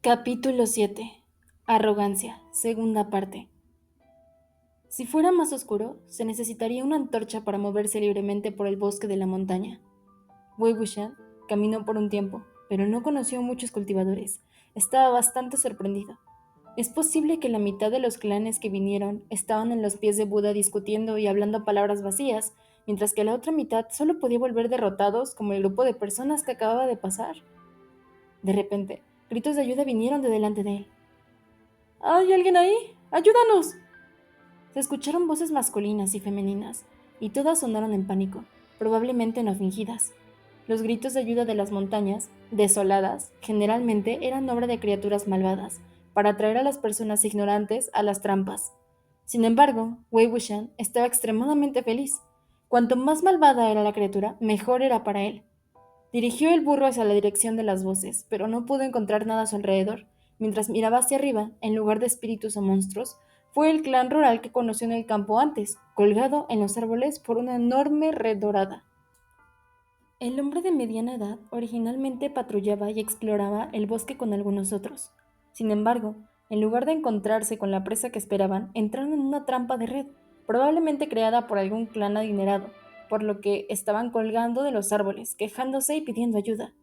Capítulo 7. Arrogancia, segunda parte. Si fuera más oscuro, se necesitaría una antorcha para moverse libremente por el bosque de la montaña. Wei Wuxian caminó por un tiempo, pero no conoció a muchos cultivadores. Estaba bastante sorprendido. Es posible que la mitad de los clanes que vinieron estaban en los pies de Buda discutiendo y hablando palabras vacías, mientras que la otra mitad solo podía volver derrotados como el grupo de personas que acababa de pasar. De repente, gritos de ayuda vinieron de delante de él. ¿Hay alguien ahí? ¡Ayúdanos! Se escucharon voces masculinas y femeninas, y todas sonaron en pánico, probablemente no fingidas. Los gritos de ayuda de las montañas, desoladas, generalmente eran obra de criaturas malvadas, para atraer a las personas ignorantes a las trampas. Sin embargo, Wei Wuxian estaba extremadamente feliz. Cuanto más malvada era la criatura, mejor era para él. Dirigió el burro hacia la dirección de las voces, pero no pudo encontrar nada a su alrededor. Mientras miraba hacia arriba, en lugar de espíritus o monstruos, fue el clan rural que conoció en el campo antes, colgado en los árboles por una enorme red dorada. El hombre de mediana edad originalmente patrullaba y exploraba el bosque con algunos otros. Sin embargo, en lugar de encontrarse con la presa que esperaban, entraron en una trampa de red, probablemente creada por algún clan adinerado, por lo que estaban colgando de los árboles, quejándose y pidiendo ayuda.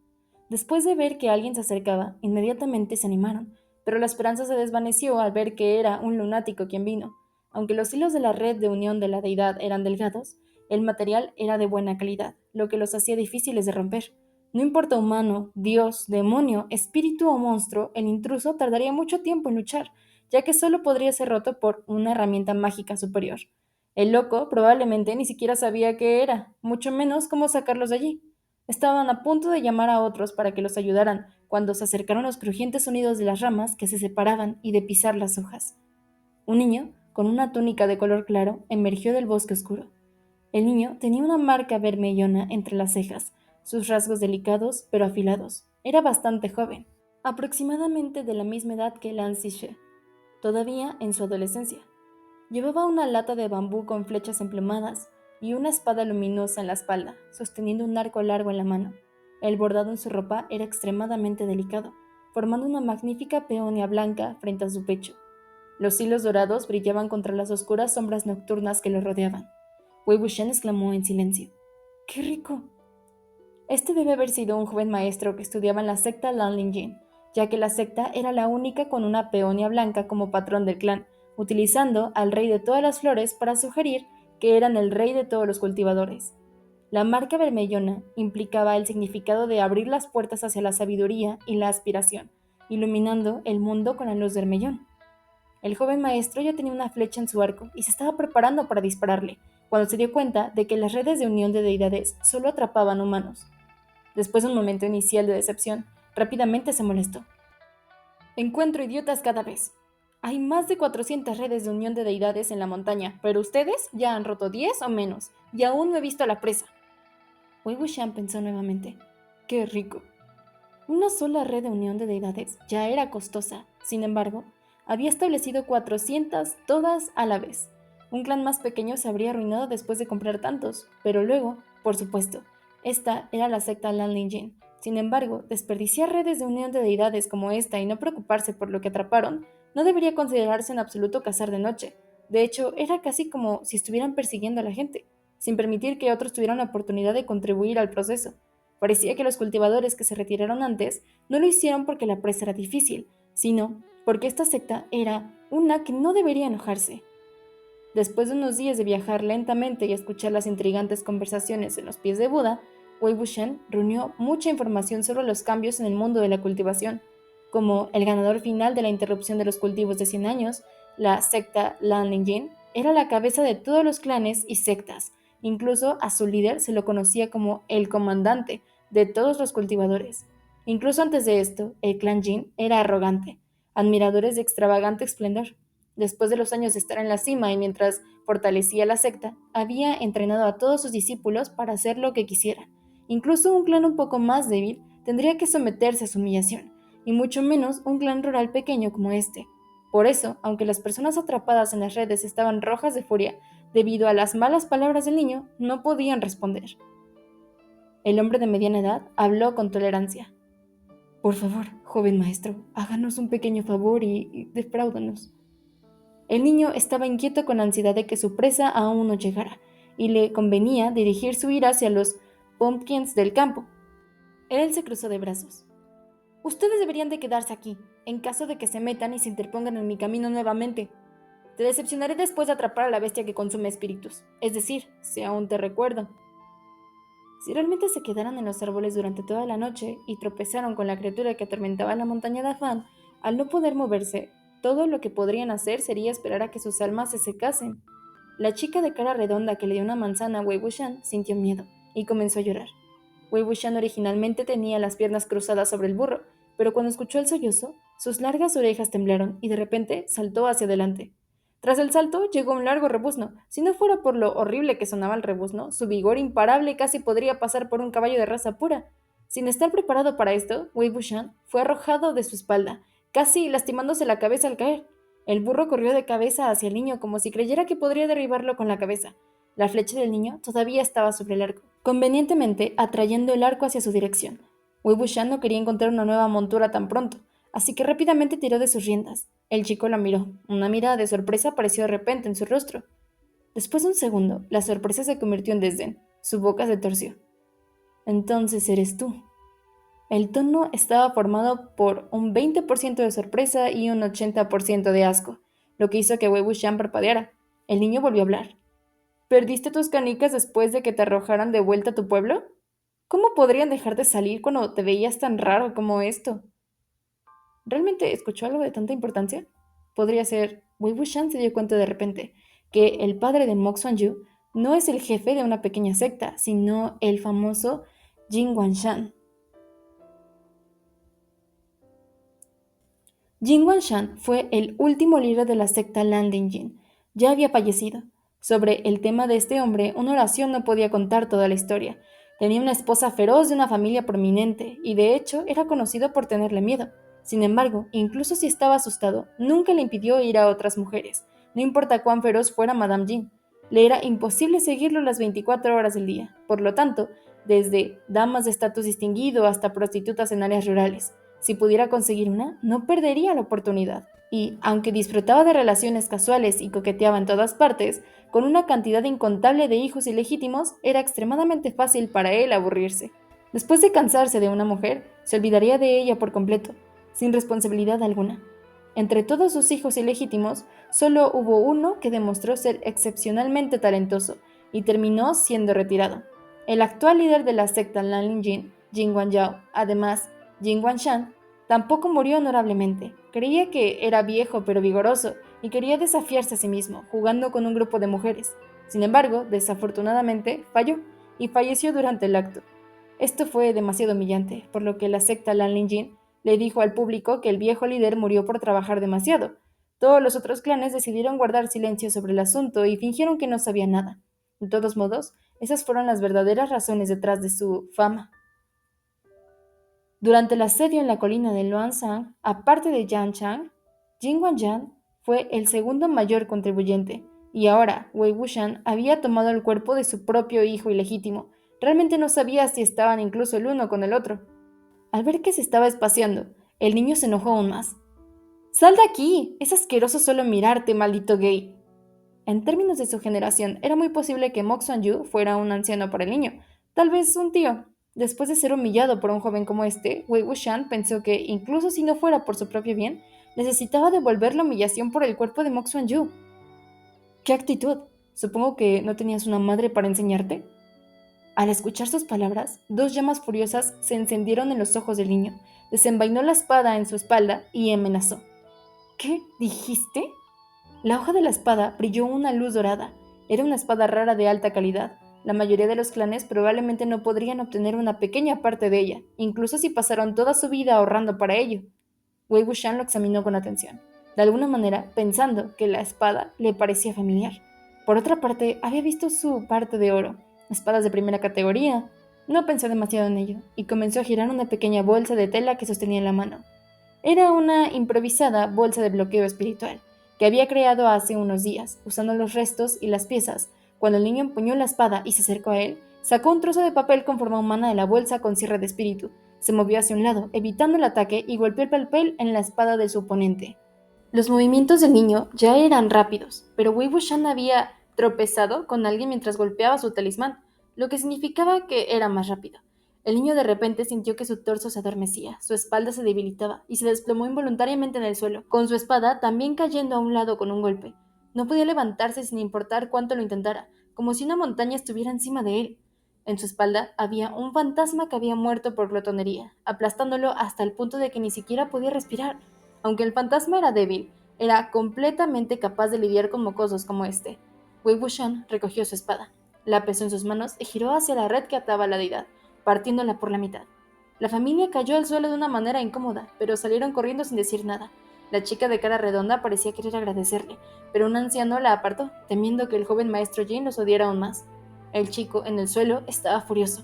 Después de ver que alguien se acercaba, inmediatamente se animaron, pero la esperanza se desvaneció al ver que era un lunático quien vino. Aunque los hilos de la red de unión de la deidad eran delgados, el material era de buena calidad, lo que los hacía difíciles de romper. No importa humano, dios, demonio, espíritu o monstruo, el intruso tardaría mucho tiempo en luchar, ya que solo podría ser roto por una herramienta mágica superior. El loco probablemente ni siquiera sabía qué era, mucho menos cómo sacarlos de allí. Estaban a punto de llamar a otros para que los ayudaran, cuando se acercaron los crujientes sonidos de las ramas que se separaban y de pisar las hojas. Un niño, con una túnica de color claro, emergió del bosque oscuro. El niño tenía una marca vermellona entre las cejas, sus rasgos delicados pero afilados. Era bastante joven, aproximadamente de la misma edad que Lan Zixue, todavía en su adolescencia. Llevaba una lata de bambú con flechas emplumadas y una espada luminosa en la espalda, sosteniendo un arco largo en la mano. El bordado en su ropa era extremadamente delicado, formando una magnífica peonia blanca frente a su pecho. Los hilos dorados brillaban contra las oscuras sombras nocturnas que lo rodeaban. Wei Wuxian exclamó en silencio: ¡Qué rico! Este debe haber sido un joven maestro que estudiaba en la secta Lanlinjin, ya que la secta era la única con una peonia blanca como patrón del clan, utilizando al rey de todas las flores para sugerir que eran el rey de todos los cultivadores. La marca vermellona implicaba el significado de abrir las puertas hacia la sabiduría y la aspiración, iluminando el mundo con la luz del Vermellón. El joven maestro ya tenía una flecha en su arco y se estaba preparando para dispararle, cuando se dio cuenta de que las redes de unión de deidades solo atrapaban humanos. Después de un momento inicial de decepción, rápidamente se molestó. Encuentro idiotas cada vez. Hay más de 400 redes de unión de deidades en la montaña, pero ustedes ya han roto 10 o menos, y aún no he visto a la presa. Wei Wuxian pensó nuevamente. ¡Qué rico! Una sola red de unión de deidades ya era costosa. Sin embargo, había establecido 400 todas a la vez. Un clan más pequeño se habría arruinado después de comprar tantos, pero luego, por supuesto, esta era la secta Lanlinjin. Sin embargo, desperdiciar redes de unión de deidades como esta y no preocuparse por lo que atraparon no debería considerarse en absoluto cazar de noche. De hecho, era casi como si estuvieran persiguiendo a la gente, sin permitir que otros tuvieran la oportunidad de contribuir al proceso. Parecía que los cultivadores que se retiraron antes no lo hicieron porque la presa era difícil, sino porque esta secta era una que no debería enojarse. Después de unos días de viajar lentamente y escuchar las intrigantes conversaciones en los pies de Buda, Wei Wuxian reunió mucha información sobre los cambios en el mundo de la cultivación, como el ganador final de la interrupción de los cultivos de 100 años, la secta Lanlinjin, era la cabeza de todos los clanes y sectas. Incluso a su líder se lo conocía como el comandante de todos los cultivadores. Incluso antes de esto, el clan Jin era arrogante, admiradores de extravagante esplendor. Después de los años de estar en la cima y mientras fortalecía la secta, había entrenado a todos sus discípulos para hacer lo que quisieran. Incluso un clan un poco más débil tendría que someterse a su humillación, y mucho menos un clan rural pequeño como este. Por eso, aunque las personas atrapadas en las redes estaban rojas de furia debido a las malas palabras del niño, no podían responder. El hombre de mediana edad habló con tolerancia. Por favor, joven maestro, háganos un pequeño favor y defráudanos. El niño estaba inquieto con ansiedad de que su presa aún no llegara, y le convenía dirigir su ira hacia los pumpkins del campo. Él se cruzó de brazos. Ustedes deberían de quedarse aquí, en caso de que se metan y se interpongan en mi camino nuevamente. Te decepcionaré después de atrapar a la bestia que consume espíritus, es decir, si aún te recuerdo. Si realmente se quedaran en los árboles durante toda la noche y tropezaron con la criatura que atormentaba la montaña de Afán, al no poder moverse, todo lo que podrían hacer sería esperar a que sus almas se secasen. La chica de cara redonda que le dio una manzana a Wei Wuxian sintió miedo y comenzó a llorar. Wei Wuxian originalmente tenía las piernas cruzadas sobre el burro, pero cuando escuchó el sollozo, sus largas orejas temblaron y de repente saltó hacia adelante. Tras el salto llegó un largo rebuzno. Si no fuera por lo horrible que sonaba el rebuzno, su vigor imparable casi podría pasar por un caballo de raza pura. Sin estar preparado para esto, Wei Wuxian fue arrojado de su espalda, casi lastimándose la cabeza al caer. El burro corrió de cabeza hacia el niño como si creyera que podría derribarlo con la cabeza. La flecha del niño todavía estaba sobre el arco, convenientemente atrayendo el arco hacia su dirección. Wei Wuxian no quería encontrar una nueva montura tan pronto, así que rápidamente tiró de sus riendas. El chico la miró. Una mirada de sorpresa apareció de repente en su rostro. Después de un segundo, la sorpresa se convirtió en desdén. Su boca se torció. Entonces eres tú. El tono estaba formado por un 20% de sorpresa y un 80% de asco, lo que hizo que Wei Wuxian parpadeara. El niño volvió a hablar. ¿Perdiste tus canicas después de que te arrojaran de vuelta a tu pueblo? ¿Cómo podrían dejar de salir cuando te veías tan raro como esto? ¿Realmente escuchó algo de tanta importancia? Podría ser, Wei Wuxian se dio cuenta de repente que el padre de Mok Xuanyu no es el jefe de una pequeña secta, sino el famoso Jin Wanshan. Jin Wanshan fue el último líder de la secta Landing Jin. Ya había fallecido. Sobre el tema de este hombre, una oración no podía contar toda la historia. Tenía una esposa feroz de una familia prominente, y de hecho era conocido por tenerle miedo. Sin embargo, incluso si estaba asustado, nunca le impidió ir a otras mujeres, no importa cuán feroz fuera Madame Jin. Le era imposible seguirlo las 24 horas del día. Por lo tanto, desde damas de estatus distinguido hasta prostitutas en áreas rurales. Si pudiera conseguir una, no perdería la oportunidad. Y, aunque disfrutaba de relaciones casuales y coqueteaba en todas partes, con una cantidad incontable de hijos ilegítimos, era extremadamente fácil para él aburrirse. Después de cansarse de una mujer, se olvidaría de ella por completo, sin responsabilidad alguna. Entre todos sus hijos ilegítimos, solo hubo uno que demostró ser excepcionalmente talentoso y terminó siendo retirado. El actual líder de la secta Lanlin Jin, Jin Guanyao, además, Jin Wanshan, tampoco murió honorablemente. Creía que era viejo pero vigoroso y quería desafiarse a sí mismo, jugando con un grupo de mujeres. Sin embargo, desafortunadamente, falló y falleció durante el acto. Esto fue demasiado humillante, por lo que la secta Lanlin Jin le dijo al público que el viejo líder murió por trabajar demasiado. Todos los otros clanes decidieron guardar silencio sobre el asunto y fingieron que no sabían nada. De todos modos, esas fueron las verdaderas razones detrás de su fama. Durante el asedio en la colina de Luansang, aparte de Yan Chang, Jin Wanyan fue el segundo mayor contribuyente, y ahora Wei Wuxian había tomado el cuerpo de su propio hijo ilegítimo. Realmente no sabía si estaban incluso el uno con el otro. Al ver que se estaba espaciando, el niño se enojó aún más. ¡Sal de aquí! Es asqueroso solo mirarte, maldito gay. En términos de su generación, era muy posible que Mok Xuanyu fuera un anciano para el niño, tal vez un tío. Después de ser humillado por un joven como este, Wei Wuxian pensó que, incluso si no fuera por su propio bien, necesitaba devolver la humillación por el cuerpo de Mok Xuanyu. ¡Qué actitud! Supongo que no tenías una madre para enseñarte. Al escuchar sus palabras, dos llamas furiosas se encendieron en los ojos del niño, desenvainó la espada en su espalda y amenazó. ¿Qué dijiste? La hoja de la espada brilló una luz dorada. Era una espada rara de alta calidad. La mayoría de los clanes probablemente no podrían obtener una pequeña parte de ella, incluso si pasaron toda su vida ahorrando para ello. Wei Wuxian lo examinó con atención, de alguna manera pensando que la espada le parecía familiar. Por otra parte, había visto su parte de oro, espadas de primera categoría. No pensó demasiado en ello, y comenzó a girar una pequeña bolsa de tela que sostenía en la mano. Era una improvisada bolsa de bloqueo espiritual, que había creado hace unos días, usando los restos y las piezas. Cuando el niño empuñó la espada y se acercó a él, sacó un trozo de papel con forma humana de la bolsa con cierre de espíritu. Se movió hacia un lado, evitando el ataque, y golpeó el papel en la espada de su oponente. Los movimientos del niño ya eran rápidos, pero Wei Wuxian había tropezado con alguien mientras golpeaba su talismán, lo que significaba que era más rápido. El niño de repente sintió que su torso se adormecía, su espalda se debilitaba y se desplomó involuntariamente en el suelo, con su espada también cayendo a un lado con un golpe. No podía levantarse sin importar cuánto lo intentara, como si una montaña estuviera encima de él. En su espalda había un fantasma que había muerto por glotonería, aplastándolo hasta el punto de que ni siquiera podía respirar. Aunque el fantasma era débil, era completamente capaz de lidiar con mocosos como este. Wei Wuxian recogió su espada, la pesó en sus manos y giró hacia la red que ataba a la deidad, partiéndola por la mitad. La familia cayó al suelo de una manera incómoda, pero salieron corriendo sin decir nada. La chica de cara redonda parecía querer agradecerle, pero un anciano la apartó, temiendo que el joven maestro Jin los odiara aún más. El chico, en el suelo, estaba furioso.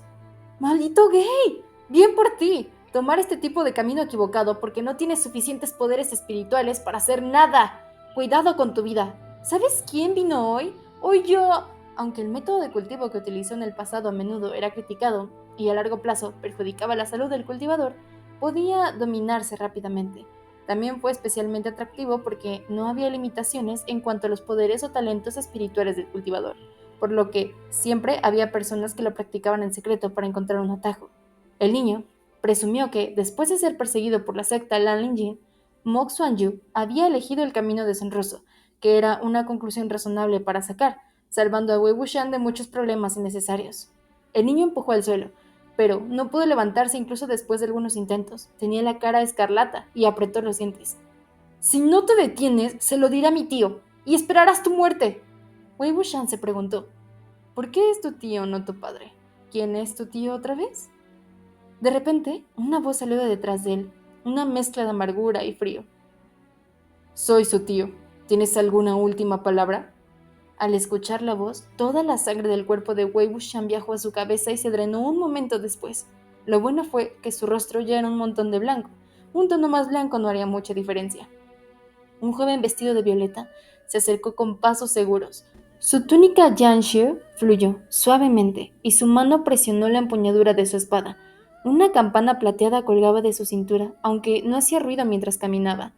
¡Maldito gay! ¡Bien por ti! Tomar este tipo de camino equivocado porque no tienes suficientes poderes espirituales para hacer nada. Cuidado con tu vida. ¿Sabes quién vino hoy? Hoy yo. Aunque el método de cultivo que utilizó en el pasado a menudo era criticado y a largo plazo perjudicaba la salud del cultivador, podía dominarse rápidamente. También fue especialmente atractivo porque no había limitaciones en cuanto a los poderes o talentos espirituales del cultivador, por lo que siempre había personas que lo practicaban en secreto para encontrar un atajo. El niño presumió que, después de ser perseguido por la secta Lanlinjin, Mok Xuanyu había elegido el camino deshonroso, que era una conclusión razonable para sacar, salvando a Wei Wuxian de muchos problemas innecesarios. El niño empujó al suelo, pero no pudo levantarse incluso después de algunos intentos. Tenía la cara escarlata y apretó los dientes. Si no te detienes, se lo diré a mi tío, y esperarás tu muerte. Wei Wuxian se preguntó, ¿por qué es tu tío, no tu padre? ¿Quién es tu tío otra vez? De repente, una voz salió de detrás de él, una mezcla de amargura y frío. Soy su tío. ¿Tienes alguna última palabra? Al escuchar la voz, toda la sangre del cuerpo de Wei Wuxian viajó a su cabeza y se drenó un momento después. Lo bueno fue que su rostro ya era un montón de blanco. Un tono más blanco no haría mucha diferencia. Un joven vestido de violeta se acercó con pasos seguros. Su túnica Yanshu fluyó suavemente y su mano presionó la empuñadura de su espada. Una campana plateada colgaba de su cintura, aunque no hacía ruido mientras caminaba.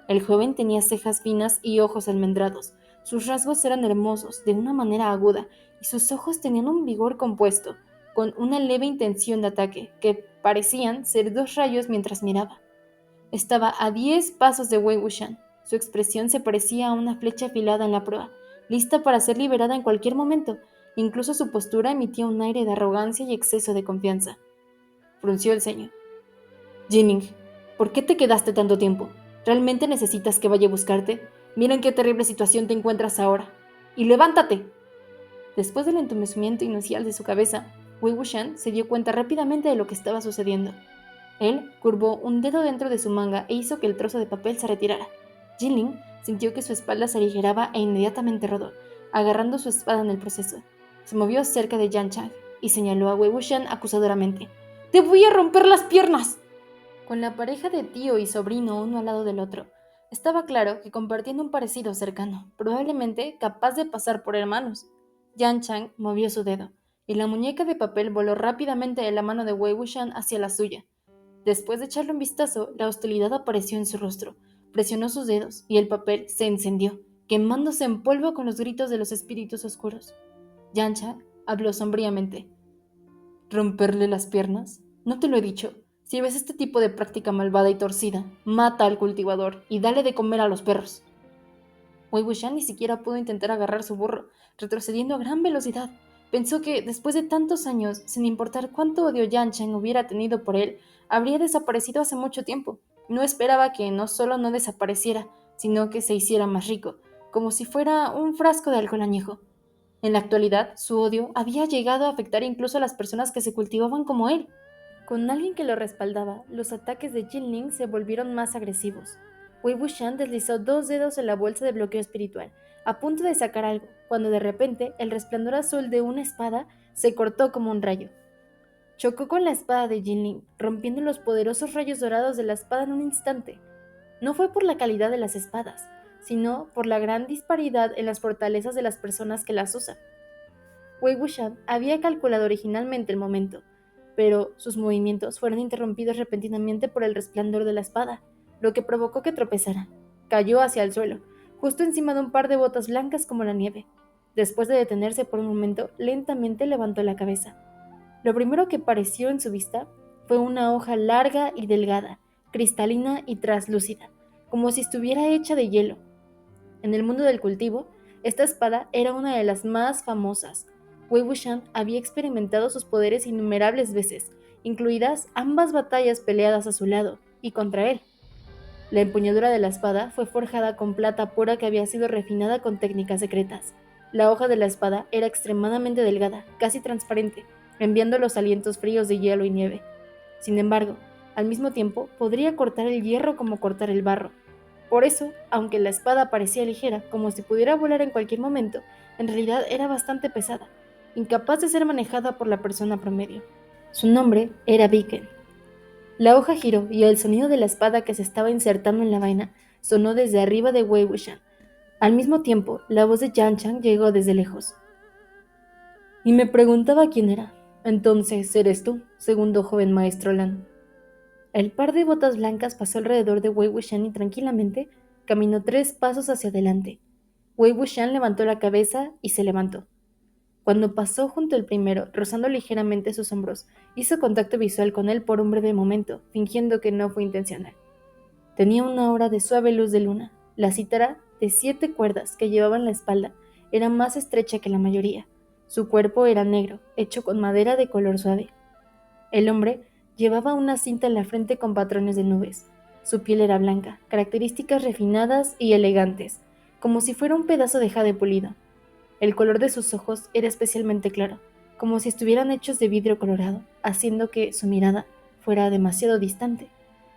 El joven tenía cejas finas y ojos almendrados. Sus rasgos eran hermosos, de una manera aguda, y sus ojos tenían un vigor compuesto, con una leve intención de ataque, que parecían ser dos rayos mientras miraba. Estaba a 10 pasos de Wei Wuxian. Su expresión se parecía a una flecha afilada en la proa, lista para ser liberada en cualquier momento. Incluso su postura emitía un aire de arrogancia y exceso de confianza. Frunció el ceño. Jining, ¿por qué te quedaste tanto tiempo? ¿Realmente necesitas que vaya a buscarte? Mira en qué terrible situación te encuentras ahora. ¡Y levántate! Después del entumecimiento inicial de su cabeza, Wei Wuxian se dio cuenta rápidamente de lo que estaba sucediendo. Él curvó un dedo dentro de su manga e hizo que el trozo de papel se retirara. Jinling sintió que su espalda se aligeraba e inmediatamente rodó, agarrando su espada en el proceso. Se movió cerca de Yan Chang y señaló a Wei Wuxian acusadoramente. ¡Te voy a romper las piernas! Con la pareja de tío y sobrino uno al lado del otro, estaba claro que compartían un parecido cercano, probablemente capaz de pasar por hermanos. Yan Chang movió su dedo, y la muñeca de papel voló rápidamente de la mano de Wei Wuxian hacia la suya. Después de echarle un vistazo, la hostilidad apareció en su rostro. Presionó sus dedos y el papel se encendió, quemándose en polvo con los gritos de los espíritus oscuros. Yancha habló sombríamente. ¿Romperle las piernas? No te lo he dicho. Si ves este tipo de práctica malvada y torcida, mata al cultivador y dale de comer a los perros. Wei Wuxian ni siquiera pudo intentar agarrar su burro, retrocediendo a gran velocidad. Pensó que, después de tantos años, sin importar cuánto odio Yan Chang hubiera tenido por él, habría desaparecido hace mucho tiempo. No esperaba que no solo no desapareciera, sino que se hiciera más rico, como si fuera un frasco de alcohol añejo. En la actualidad, su odio había llegado a afectar incluso a las personas que se cultivaban como él. Con alguien que lo respaldaba, los ataques de Jinling se volvieron más agresivos. Wei Wuxian deslizó 2 dedos en la bolsa de bloqueo espiritual, a punto de sacar algo, cuando de repente el resplandor azul de una espada se cortó como un rayo. Chocó con la espada de Jinling, rompiendo los poderosos rayos dorados de la espada en un instante. No fue por la calidad de las espadas, sino por la gran disparidad en las fortalezas de las personas que las usan. Wei Wuxian había calculado originalmente el momento, pero sus movimientos fueron interrumpidos repentinamente por el resplandor de la espada, lo que provocó que tropezara. Cayó hacia el suelo, justo encima de un par de botas blancas como la nieve. Después de detenerse por un momento, lentamente levantó la cabeza. Lo primero que apareció en su vista fue una hoja larga y delgada, cristalina y traslúcida, como si estuviera hecha de hielo. En el mundo del cultivo, esta espada era una de las más famosas. Wei Wuxian había experimentado sus poderes innumerables veces, incluidas ambas batallas peleadas a su lado y contra él. La empuñadura de la espada fue forjada con plata pura que había sido refinada con técnicas secretas. La hoja de la espada era extremadamente delgada, casi transparente, enviando los alientos fríos de hielo y nieve. Sin embargo, al mismo tiempo, podría cortar el hierro como cortar el barro. Por eso, aunque la espada parecía ligera, como si pudiera volar en cualquier momento, en realidad era bastante pesada, incapaz de ser manejada por la persona promedio. Su nombre era Viken. La hoja giró y el sonido de la espada que se estaba insertando en la vaina sonó desde arriba de Wei Wuxian. Al mismo tiempo, la voz de Yan Chang llegó desde lejos. Y me preguntaba quién era. Entonces, ¿eres tú, segundo joven maestro Lan? El par de botas blancas pasó alrededor de Wei Wuxian y tranquilamente caminó 3 pasos hacia adelante. Wei Wuxian levantó la cabeza y se levantó. Cuando pasó junto al primero, rozando ligeramente sus hombros, hizo contacto visual con él por un breve momento, fingiendo que no fue intencional. Tenía una aura de suave luz de luna. La cítara, de 7 cuerdas que llevaba en la espalda, era más estrecha que la mayoría. Su cuerpo era negro, hecho con madera de color suave. El hombre llevaba una cinta en la frente con patrones de nubes. Su piel era blanca, características refinadas y elegantes, como si fuera un pedazo de jade pulido. El color de sus ojos era especialmente claro, como si estuvieran hechos de vidrio colorado, haciendo que su mirada fuera demasiado distante.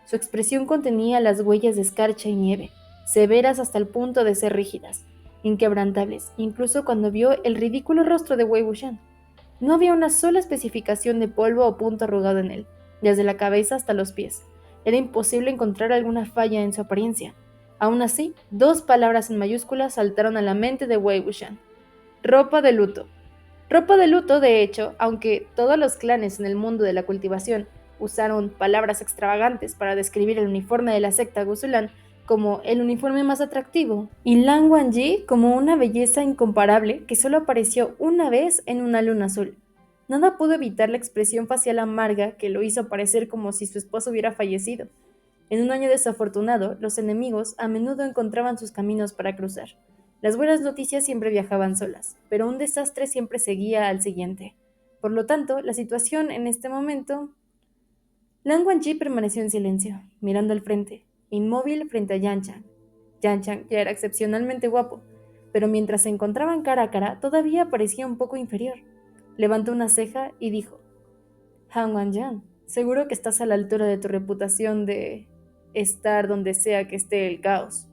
Su expresión contenía las huellas de escarcha y nieve, severas hasta el punto de ser rígidas, inquebrantables, incluso cuando vio el ridículo rostro de Wei Wuxian. No había una sola especificación de polvo o punto arrugado en él, desde la cabeza hasta los pies. Era imposible encontrar alguna falla en su apariencia. Aún así, 2 palabras en mayúsculas saltaron a la mente de Wei Wuxian. Ropa de luto. Ropa de luto, de hecho, aunque todos los clanes en el mundo de la cultivación usaron palabras extravagantes para describir el uniforme de la secta Guzulan como el uniforme más atractivo, y Lan Wangji como una belleza incomparable que solo apareció una vez en una luna azul. Nada pudo evitar la expresión facial amarga que lo hizo parecer como si su esposo hubiera fallecido. En un año desafortunado, los enemigos a menudo encontraban sus caminos para cruzar. Las buenas noticias siempre viajaban solas, pero un desastre siempre seguía al siguiente. Por lo tanto, la situación en este momento... Lan Wangji permaneció en silencio, mirando al frente, inmóvil frente a Yan Chang. Yan Chang ya era excepcionalmente guapo, pero mientras se encontraban cara a cara, todavía parecía un poco inferior. Levantó una ceja y dijo: Han Wanyan, seguro que estás a la altura de tu reputación de estar donde sea que esté el caos.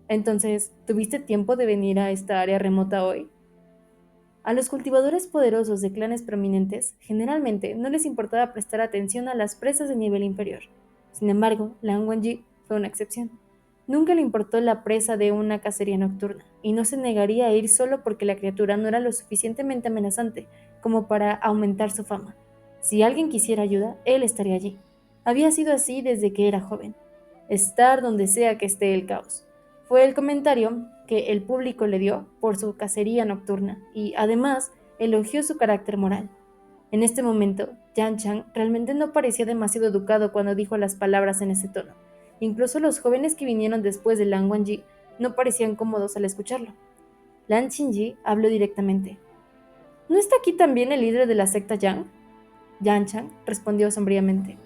Entonces, ¿tuviste tiempo de venir a esta área remota hoy? A los cultivadores poderosos de clanes prominentes, generalmente no les importaba prestar atención a las presas de nivel inferior. Sin embargo, Lan Wangji fue una excepción. Nunca le importó la presa de una cacería nocturna, y no se negaría a ir solo porque la criatura no era lo suficientemente amenazante como para aumentar su fama. Si alguien quisiera ayuda, él estaría allí. Había sido así desde que era joven. Estar donde sea que esté el caos. Fue el comentario que el público le dio por su cacería nocturna y, además, elogió su carácter moral. En este momento, Yan Chang realmente no parecía demasiado educado cuando dijo las palabras en ese tono. Incluso los jóvenes que vinieron después de Lan Wangji no parecían cómodos al escucharlo. Lan Qingyi habló directamente. ¿No está aquí también el líder de la secta Yang? Yan Chang respondió sombríamente.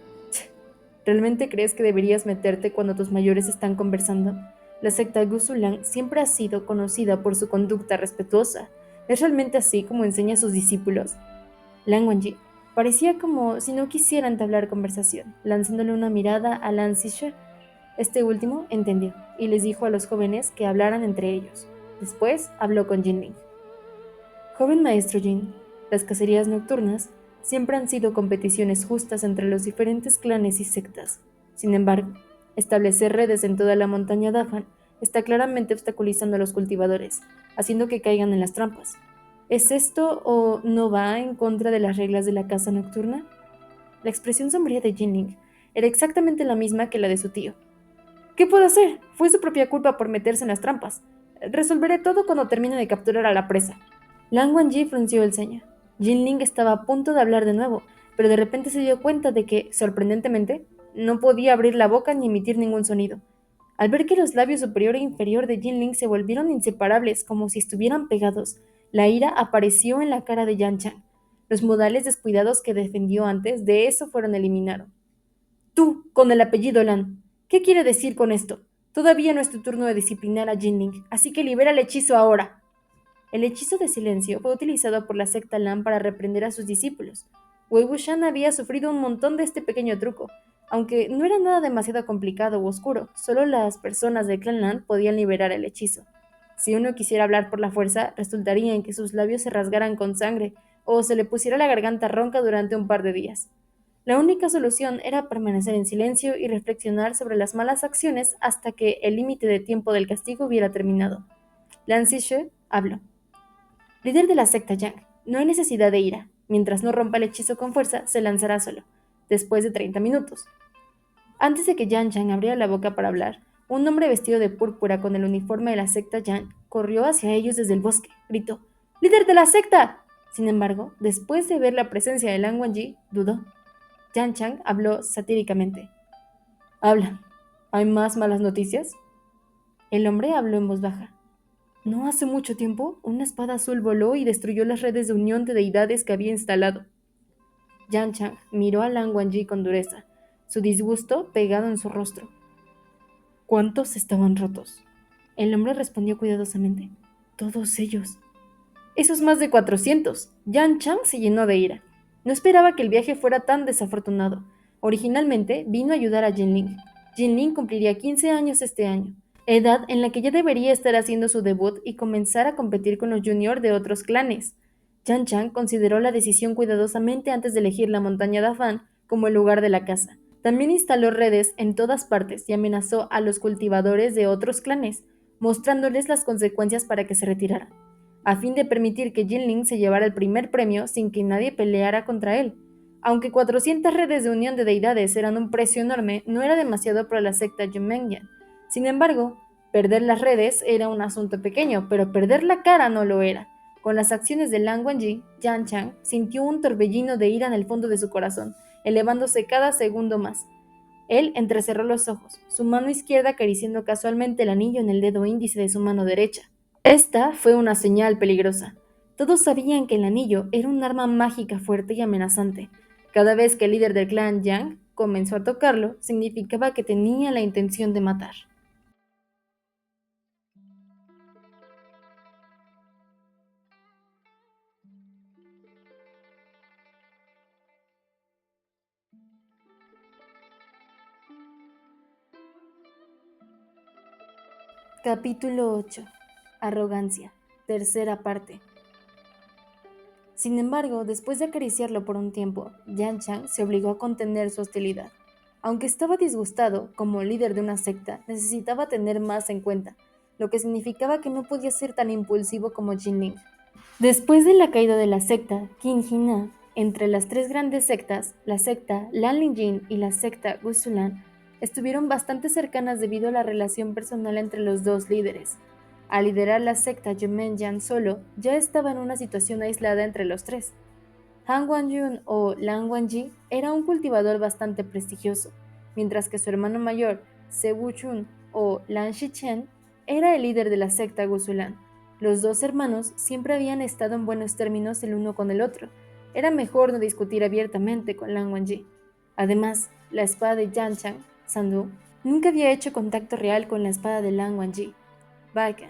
¿Realmente crees que deberías meterte cuando tus mayores están conversando? La secta Guzulan siempre ha sido conocida por su conducta respetuosa. ¿Es realmente así como enseña a sus discípulos? Lan Wangji parecía como si no quisiera entablar conversación, lanzándole una mirada a Lan Zishe. Este último entendió y les dijo a los jóvenes que hablaran entre ellos. Después habló con Jinling. Joven maestro Jin, las cacerías nocturnas siempre han sido competiciones justas entre los diferentes clanes y sectas. Sin embargo, establecer redes en toda la montaña Dafan está claramente obstaculizando a los cultivadores, haciendo que caigan en las trampas. ¿Es esto o no va en contra de las reglas de la caza nocturna? La expresión sombría de Jinling era exactamente la misma que la de su tío. ¿Qué puedo hacer? Fue su propia culpa por meterse en las trampas. Resolveré todo cuando termine de capturar a la presa. Lan Wangji frunció el ceño. Jinling estaba a punto de hablar de nuevo, pero de repente se dio cuenta de que, sorprendentemente, no podía abrir la boca ni emitir ningún sonido. Al ver que los labios superior e inferior de Jinling se volvieron inseparables como si estuvieran pegados, la ira apareció en la cara de Yan Chang. Los modales descuidados que defendió antes de eso fueron eliminados. Tú, con el apellido Lan. ¿Qué quiere decir con esto? Todavía no es tu turno de disciplinar a Jinling, así que libera el hechizo ahora. El hechizo de silencio fue utilizado por la secta Lan para reprender a sus discípulos. Wei Wuxian había sufrido un montón de este pequeño truco, aunque no era nada demasiado complicado o oscuro, solo las personas del clan Lan podían liberar el hechizo. Si uno quisiera hablar por la fuerza, resultaría en que sus labios se rasgaran con sangre o se le pusiera la garganta ronca durante un par de días. La única solución era permanecer en silencio y reflexionar sobre las malas acciones hasta que el límite de tiempo del castigo hubiera terminado. Lan Zixue habló. Líder de la secta Yang, no hay necesidad de ira. Mientras no rompa el hechizo con fuerza, se lanzará solo, después de 30 minutos. Antes de que Yan Chang abriera la boca para hablar, un hombre vestido de púrpura con el uniforme de la secta Yang corrió hacia ellos desde el bosque. Gritó: ¡Líder de la secta! Sin embargo, después de ver la presencia de Lan Wangji, dudó. Yan Chang habló satíricamente. Habla. ¿Hay más malas noticias? El hombre habló en voz baja. No hace mucho tiempo, una espada azul voló y destruyó las redes de unión de deidades que había instalado. Yan Chang miró a Lan Wangji con dureza, su disgusto pegado en su rostro. ¿Cuántos estaban rotos? El hombre respondió cuidadosamente. Todos ellos. Esos más de 400. Yan Chang se llenó de ira. No esperaba que el viaje fuera tan desafortunado. Originalmente vino a ayudar a Jinling. Jinling cumpliría 15 años este año, edad en la que ya debería estar haciendo su debut y comenzar a competir con los juniors de otros clanes. Yan Chang consideró la decisión cuidadosamente antes de elegir la montaña Dafan como el lugar de la caza. También instaló redes en todas partes y amenazó a los cultivadores de otros clanes, mostrándoles las consecuencias para que se retiraran, a fin de permitir que Jinling se llevara el primer premio sin que nadie peleara contra él. Aunque 400 redes de unión de deidades eran un precio enorme, no era demasiado para la secta Yumenyan. Sin embargo, perder las redes era un asunto pequeño, pero perder la cara no lo era. Con las acciones de Lan Wangji, Yan Chang sintió un torbellino de ira en el fondo de su corazón, elevándose cada segundo más. Él entrecerró los ojos, su mano izquierda acariciando casualmente el anillo en el dedo índice de su mano derecha. Esta fue una señal peligrosa. Todos sabían que el anillo era un arma mágica fuerte y amenazante. Cada vez que el líder del clan Yang comenzó a tocarlo, significaba que tenía la intención de matar. Capítulo 8. Arrogancia. Tercera parte. Sin embargo, después de acariciarlo por un tiempo, Yan Chang se obligó a contener su hostilidad. Aunque estaba disgustado, como líder de una secta, necesitaba tener más en cuenta, lo que significaba que no podía ser tan impulsivo como Jinling. Después de la caída de la secta Qin Hina, entre las tres grandes sectas, la secta Lanlinjin y la secta Gusulan, estuvieron bastante cercanas debido a la relación personal entre los dos líderes. Al liderar la secta Yumenyan solo, ya estaba en una situación aislada entre los tres. Han Wanjun o Lan Wangji era un cultivador bastante prestigioso, mientras que su hermano mayor, Se Wuchun o Lan Shichen, era el líder de la secta Gusulan. Los dos hermanos siempre habían estado en buenos términos el uno con el otro. Era mejor no discutir abiertamente con Lan Wangji. Además, la espada de Yan Chang, Sandu, nunca había hecho contacto real con la espada de Lan Wangji, Baka,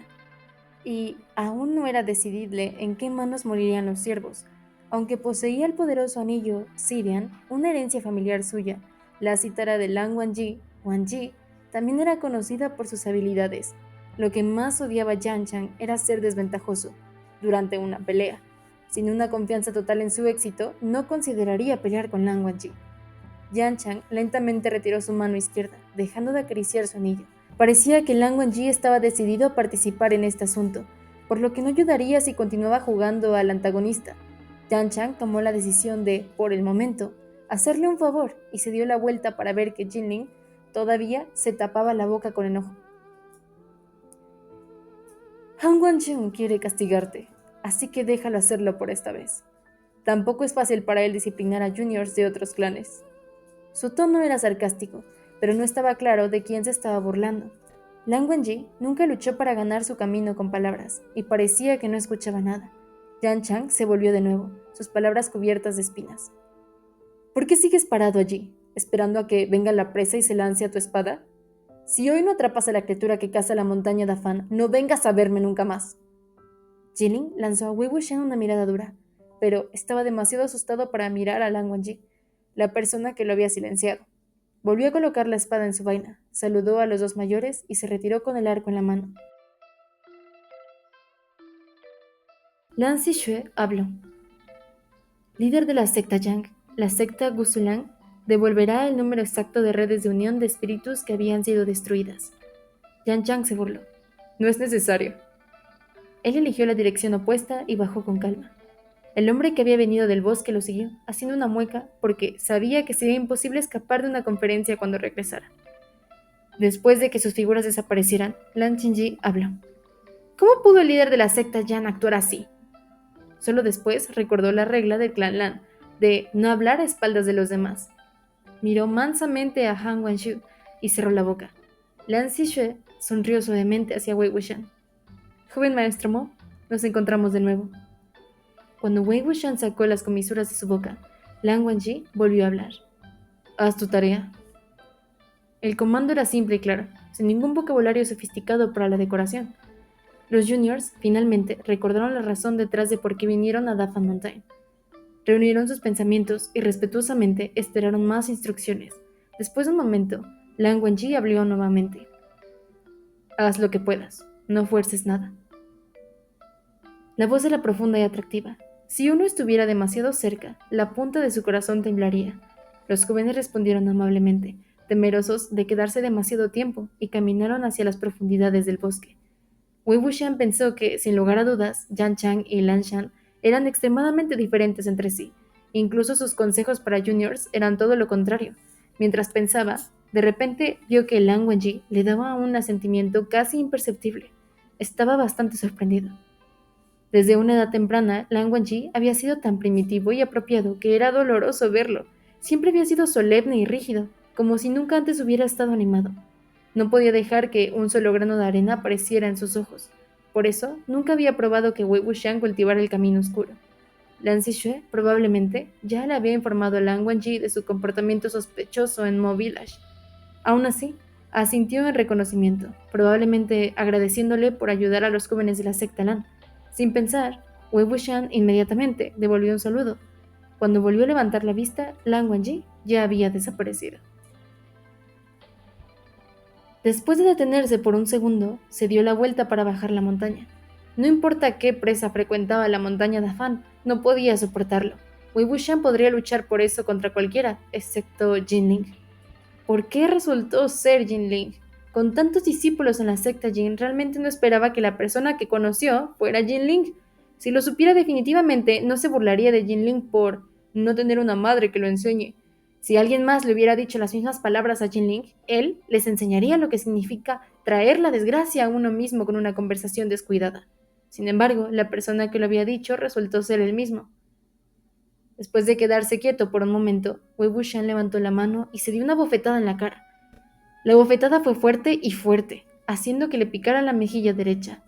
y aún no era decidible en qué manos morirían los siervos. Aunque poseía el poderoso anillo Sirian, una herencia familiar suya, la cítara de Lan Wangji, Wangji, también era conocida por sus habilidades. Lo que más odiaba Yan Chang era ser desventajoso durante una pelea. Sin una confianza total en su éxito, no consideraría pelear con Lan Wangji. Yan Chang lentamente retiró su mano izquierda, dejando de acariciar su anillo. Parecía que Lan Wangji estaba decidido a participar en este asunto, por lo que no ayudaría si continuaba jugando al antagonista. Yan Chang tomó la decisión de, por el momento, hacerle un favor, y se dio la vuelta para ver que Jinling todavía se tapaba la boca con enojo. Han Wancheng quiere castigarte, así que déjalo hacerlo por esta vez. Tampoco es fácil para él disciplinar a juniors de otros clanes. Su tono era sarcástico, pero no estaba claro de quién se estaba burlando. Lan Wangji nunca luchó para ganar su camino con palabras, y parecía que no escuchaba nada. Yan Chang se volvió de nuevo, sus palabras cubiertas de espinas. ¿Por qué sigues parado allí, esperando a que venga la presa y se lance a tu espada? Si hoy no atrapas a la criatura que caza la montaña Dafan, no vengas a verme nunca más. Jilin lanzó a Wei Wuxian una mirada dura, pero estaba demasiado asustado para mirar a Lan Wangji, la persona que lo había silenciado. Volvió a colocar la espada en su vaina, saludó a los dos mayores y se retiró con el arco en la mano. Lan Zixue habló. Líder de la secta Yang, la secta Gusulang devolverá el número exacto de redes de unión de espíritus que habían sido destruidas. Yan Chang se burló. No es necesario. Él eligió la dirección opuesta y bajó con calma. El hombre que había venido del bosque lo siguió, haciendo una mueca porque sabía que sería imposible escapar de una conferencia cuando regresara. Después de que sus figuras desaparecieran, Lan Qingyi habló. ¿Cómo pudo el líder de la secta Yan actuar así? Solo después recordó la regla del clan Lan, de no hablar a espaldas de los demás. Miró mansamente a Han Wanshu y cerró la boca. Lan Zixue sonrió suavemente hacia Wei Wuxian. Joven maestro Mo, nos encontramos de nuevo. Cuando Wei Wuxian sacó las comisuras de su boca, Lan Wangji volvió a hablar. Haz tu tarea. El comando era simple y claro, sin ningún vocabulario sofisticado para la decoración. Los juniors, finalmente, recordaron la razón detrás de por qué vinieron a Dafan Mountain. Reunieron sus pensamientos y respetuosamente esperaron más instrucciones. Después de un momento, Lan Wangji habló nuevamente. Haz lo que puedas, no fuerces nada. La voz era profunda y atractiva. Si uno estuviera demasiado cerca, la punta de su corazón temblaría. Los jóvenes respondieron amablemente, temerosos de quedarse demasiado tiempo, y caminaron hacia las profundidades del bosque. Wei Wuxian pensó que, sin lugar a dudas, Yan Chang y Lan Shan eran extremadamente diferentes entre sí. Incluso sus consejos para juniors eran todo lo contrario. Mientras pensaba, de repente vio que Lan Wangji le daba un asentimiento casi imperceptible. Estaba bastante sorprendido. Desde una edad temprana, Lan Wangji había sido tan primitivo y apropiado que era doloroso verlo. Siempre había sido solemne y rígido, como si nunca antes hubiera estado animado. No podía dejar que un solo grano de arena apareciera en sus ojos. Por eso, nunca había probado que Wei Wuxian cultivara el camino oscuro. Lan Zixue, probablemente, ya le había informado a Lan Wangji de su comportamiento sospechoso en Mo Village. Aún así, asintió en reconocimiento, probablemente agradeciéndole por ayudar a los jóvenes de la secta Lan. Sin pensar, Wei Wuxian inmediatamente devolvió un saludo. Cuando volvió a levantar la vista, Lan Wangji ya había desaparecido. Después de detenerse por un segundo, se dio la vuelta para bajar la montaña. No importa qué presa frecuentaba la montaña Dafan, no podía soportarlo. Wei Wuxian podría luchar por eso contra cualquiera, excepto Jinling. ¿Por qué resultó ser Jinling? Con tantos discípulos en la secta Jin, realmente no esperaba que la persona que conoció fuera Jinling. Si lo supiera definitivamente, no se burlaría de Jinling por no tener una madre que lo enseñe. Si alguien más le hubiera dicho las mismas palabras a Jinling, él les enseñaría lo que significa traer la desgracia a uno mismo con una conversación descuidada. Sin embargo, la persona que lo había dicho resultó ser él mismo. Después de quedarse quieto por un momento, Wei Wuxian levantó la mano y se dio una bofetada en la cara. La bofetada fue fuerte y fuerte, haciendo que le picara la mejilla derecha.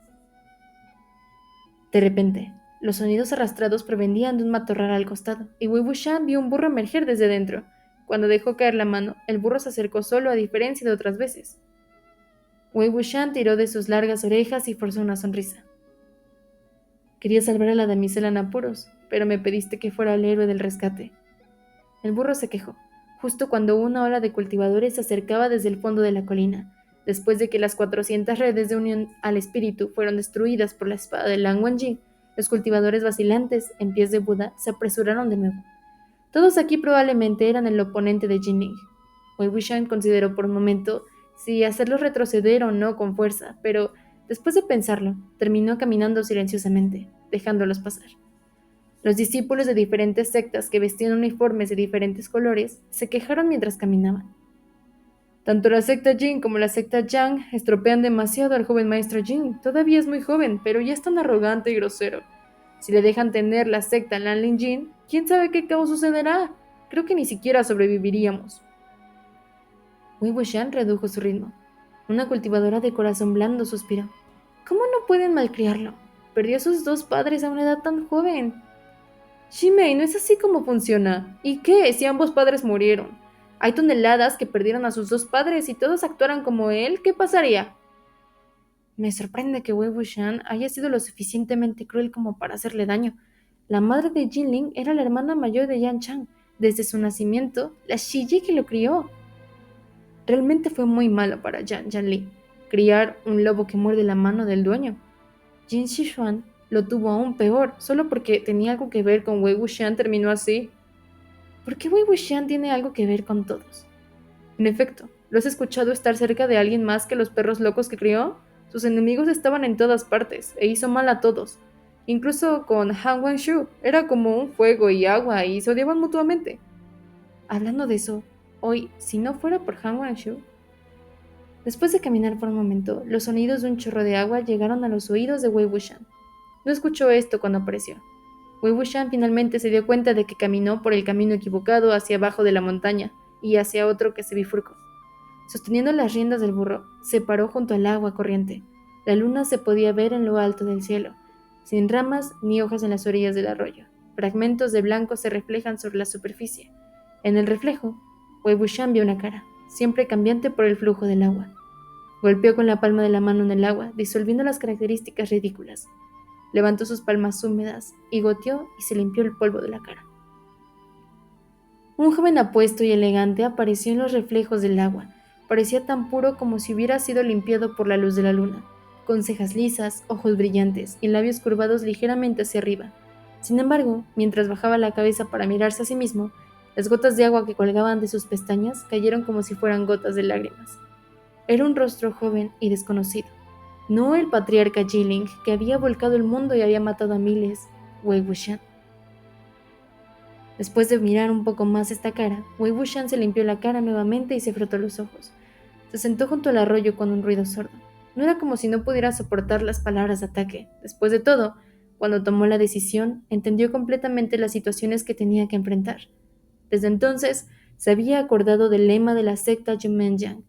De repente, los sonidos arrastrados provenían de un matorral al costado, y Wei Wuxian vio un burro emerger desde dentro. Cuando dejó caer la mano, el burro se acercó solo a diferencia de otras veces. Wei Wuxian tiró de sus largas orejas y forzó una sonrisa. Quería salvar a la damisela en apuros, pero me pediste que fuera el héroe del rescate. El burro se quejó, justo cuando una ola de cultivadores se acercaba desde el fondo de la colina, después de que las 400 redes de unión al espíritu fueron destruidas por la espada de Lan Wangji. Los cultivadores vacilantes, en pies de Buda, se apresuraron de nuevo. Todos aquí probablemente eran el oponente de Jinling. Wei Wuxian consideró por un momento si hacerlos retroceder o no con fuerza, pero después de pensarlo, terminó caminando silenciosamente, dejándolos pasar. Los discípulos de diferentes sectas que vestían uniformes de diferentes colores se quejaron mientras caminaban. Tanto la secta Jin como la secta Yang estropean demasiado al joven maestro Jin. Todavía es muy joven, pero ya es tan arrogante y grosero. Si le dejan tener la secta Lanlin Jin, ¿quién sabe qué caos sucederá? Creo que ni siquiera sobreviviríamos. Wei Wuxian redujo su ritmo. Una cultivadora de corazón blando suspiró. ¿Cómo no pueden malcriarlo? Perdió a sus dos padres a una edad tan joven. Shimei, no es así como funciona. ¿Y qué si ambos padres murieron? Hay toneladas que perdieron a sus dos padres y todos actuaran como él. ¿Qué pasaría? Me sorprende que Wei Wuxian haya sido lo suficientemente cruel como para hacerle daño. La madre de Jinling era la hermana mayor de Yan Chang. Desde su nacimiento, la Shiji que lo crió. Realmente fue muy malo para Yan Yanli criar un lobo que muerde la mano del dueño. Jin Shishuan lo tuvo aún peor, solo porque tenía algo que ver con Wei Wuxian terminó así. ¿Por qué Wei Wuxian tiene algo que ver con todos? En efecto, ¿lo has escuchado estar cerca de alguien más que los perros locos que crió? Sus enemigos estaban en todas partes, e hizo mal a todos. Incluso con Han Wanshu, era como un fuego y agua, y se odiaban mutuamente. Hablando de eso, hoy, si no fuera por Han Wanshu... Después de caminar por un momento, los sonidos de un chorro de agua llegaron a los oídos de Wei Wuxian. No escuchó esto cuando apareció. Wei Wuxian finalmente se dio cuenta de que caminó por el camino equivocado hacia abajo de la montaña y hacia otro que se bifurcó. Sosteniendo las riendas del burro, se paró junto al agua corriente. La luna se podía ver en lo alto del cielo, sin ramas ni hojas en las orillas del arroyo. Fragmentos de blanco se reflejan sobre la superficie. En el reflejo, Wei Wuxian vio una cara, siempre cambiante por el flujo del agua. Golpeó con la palma de la mano en el agua, disolviendo las características ridículas. Levantó sus palmas húmedas y goteó y se limpió el polvo de la cara. Un joven apuesto y elegante apareció en los reflejos del agua. Parecía tan puro como si hubiera sido limpiado por la luz de la luna, con cejas lisas, ojos brillantes y labios curvados ligeramente hacia arriba. Sin embargo, mientras bajaba la cabeza para mirarse a sí mismo, las gotas de agua que colgaban de sus pestañas cayeron como si fueran gotas de lágrimas. Era un rostro joven y desconocido. No el patriarca Jiling, que había volcado el mundo y había matado a miles, Wei Wuxian. Después de mirar un poco más esta cara, Wei Wuxian se limpió la cara nuevamente y se frotó los ojos. Se sentó junto al arroyo con un ruido sordo. No era como si no pudiera soportar las palabras de ataque. Después de todo, cuando tomó la decisión, entendió completamente las situaciones que tenía que enfrentar. Desde entonces, se había acordado del lema de la secta Jumenjiang,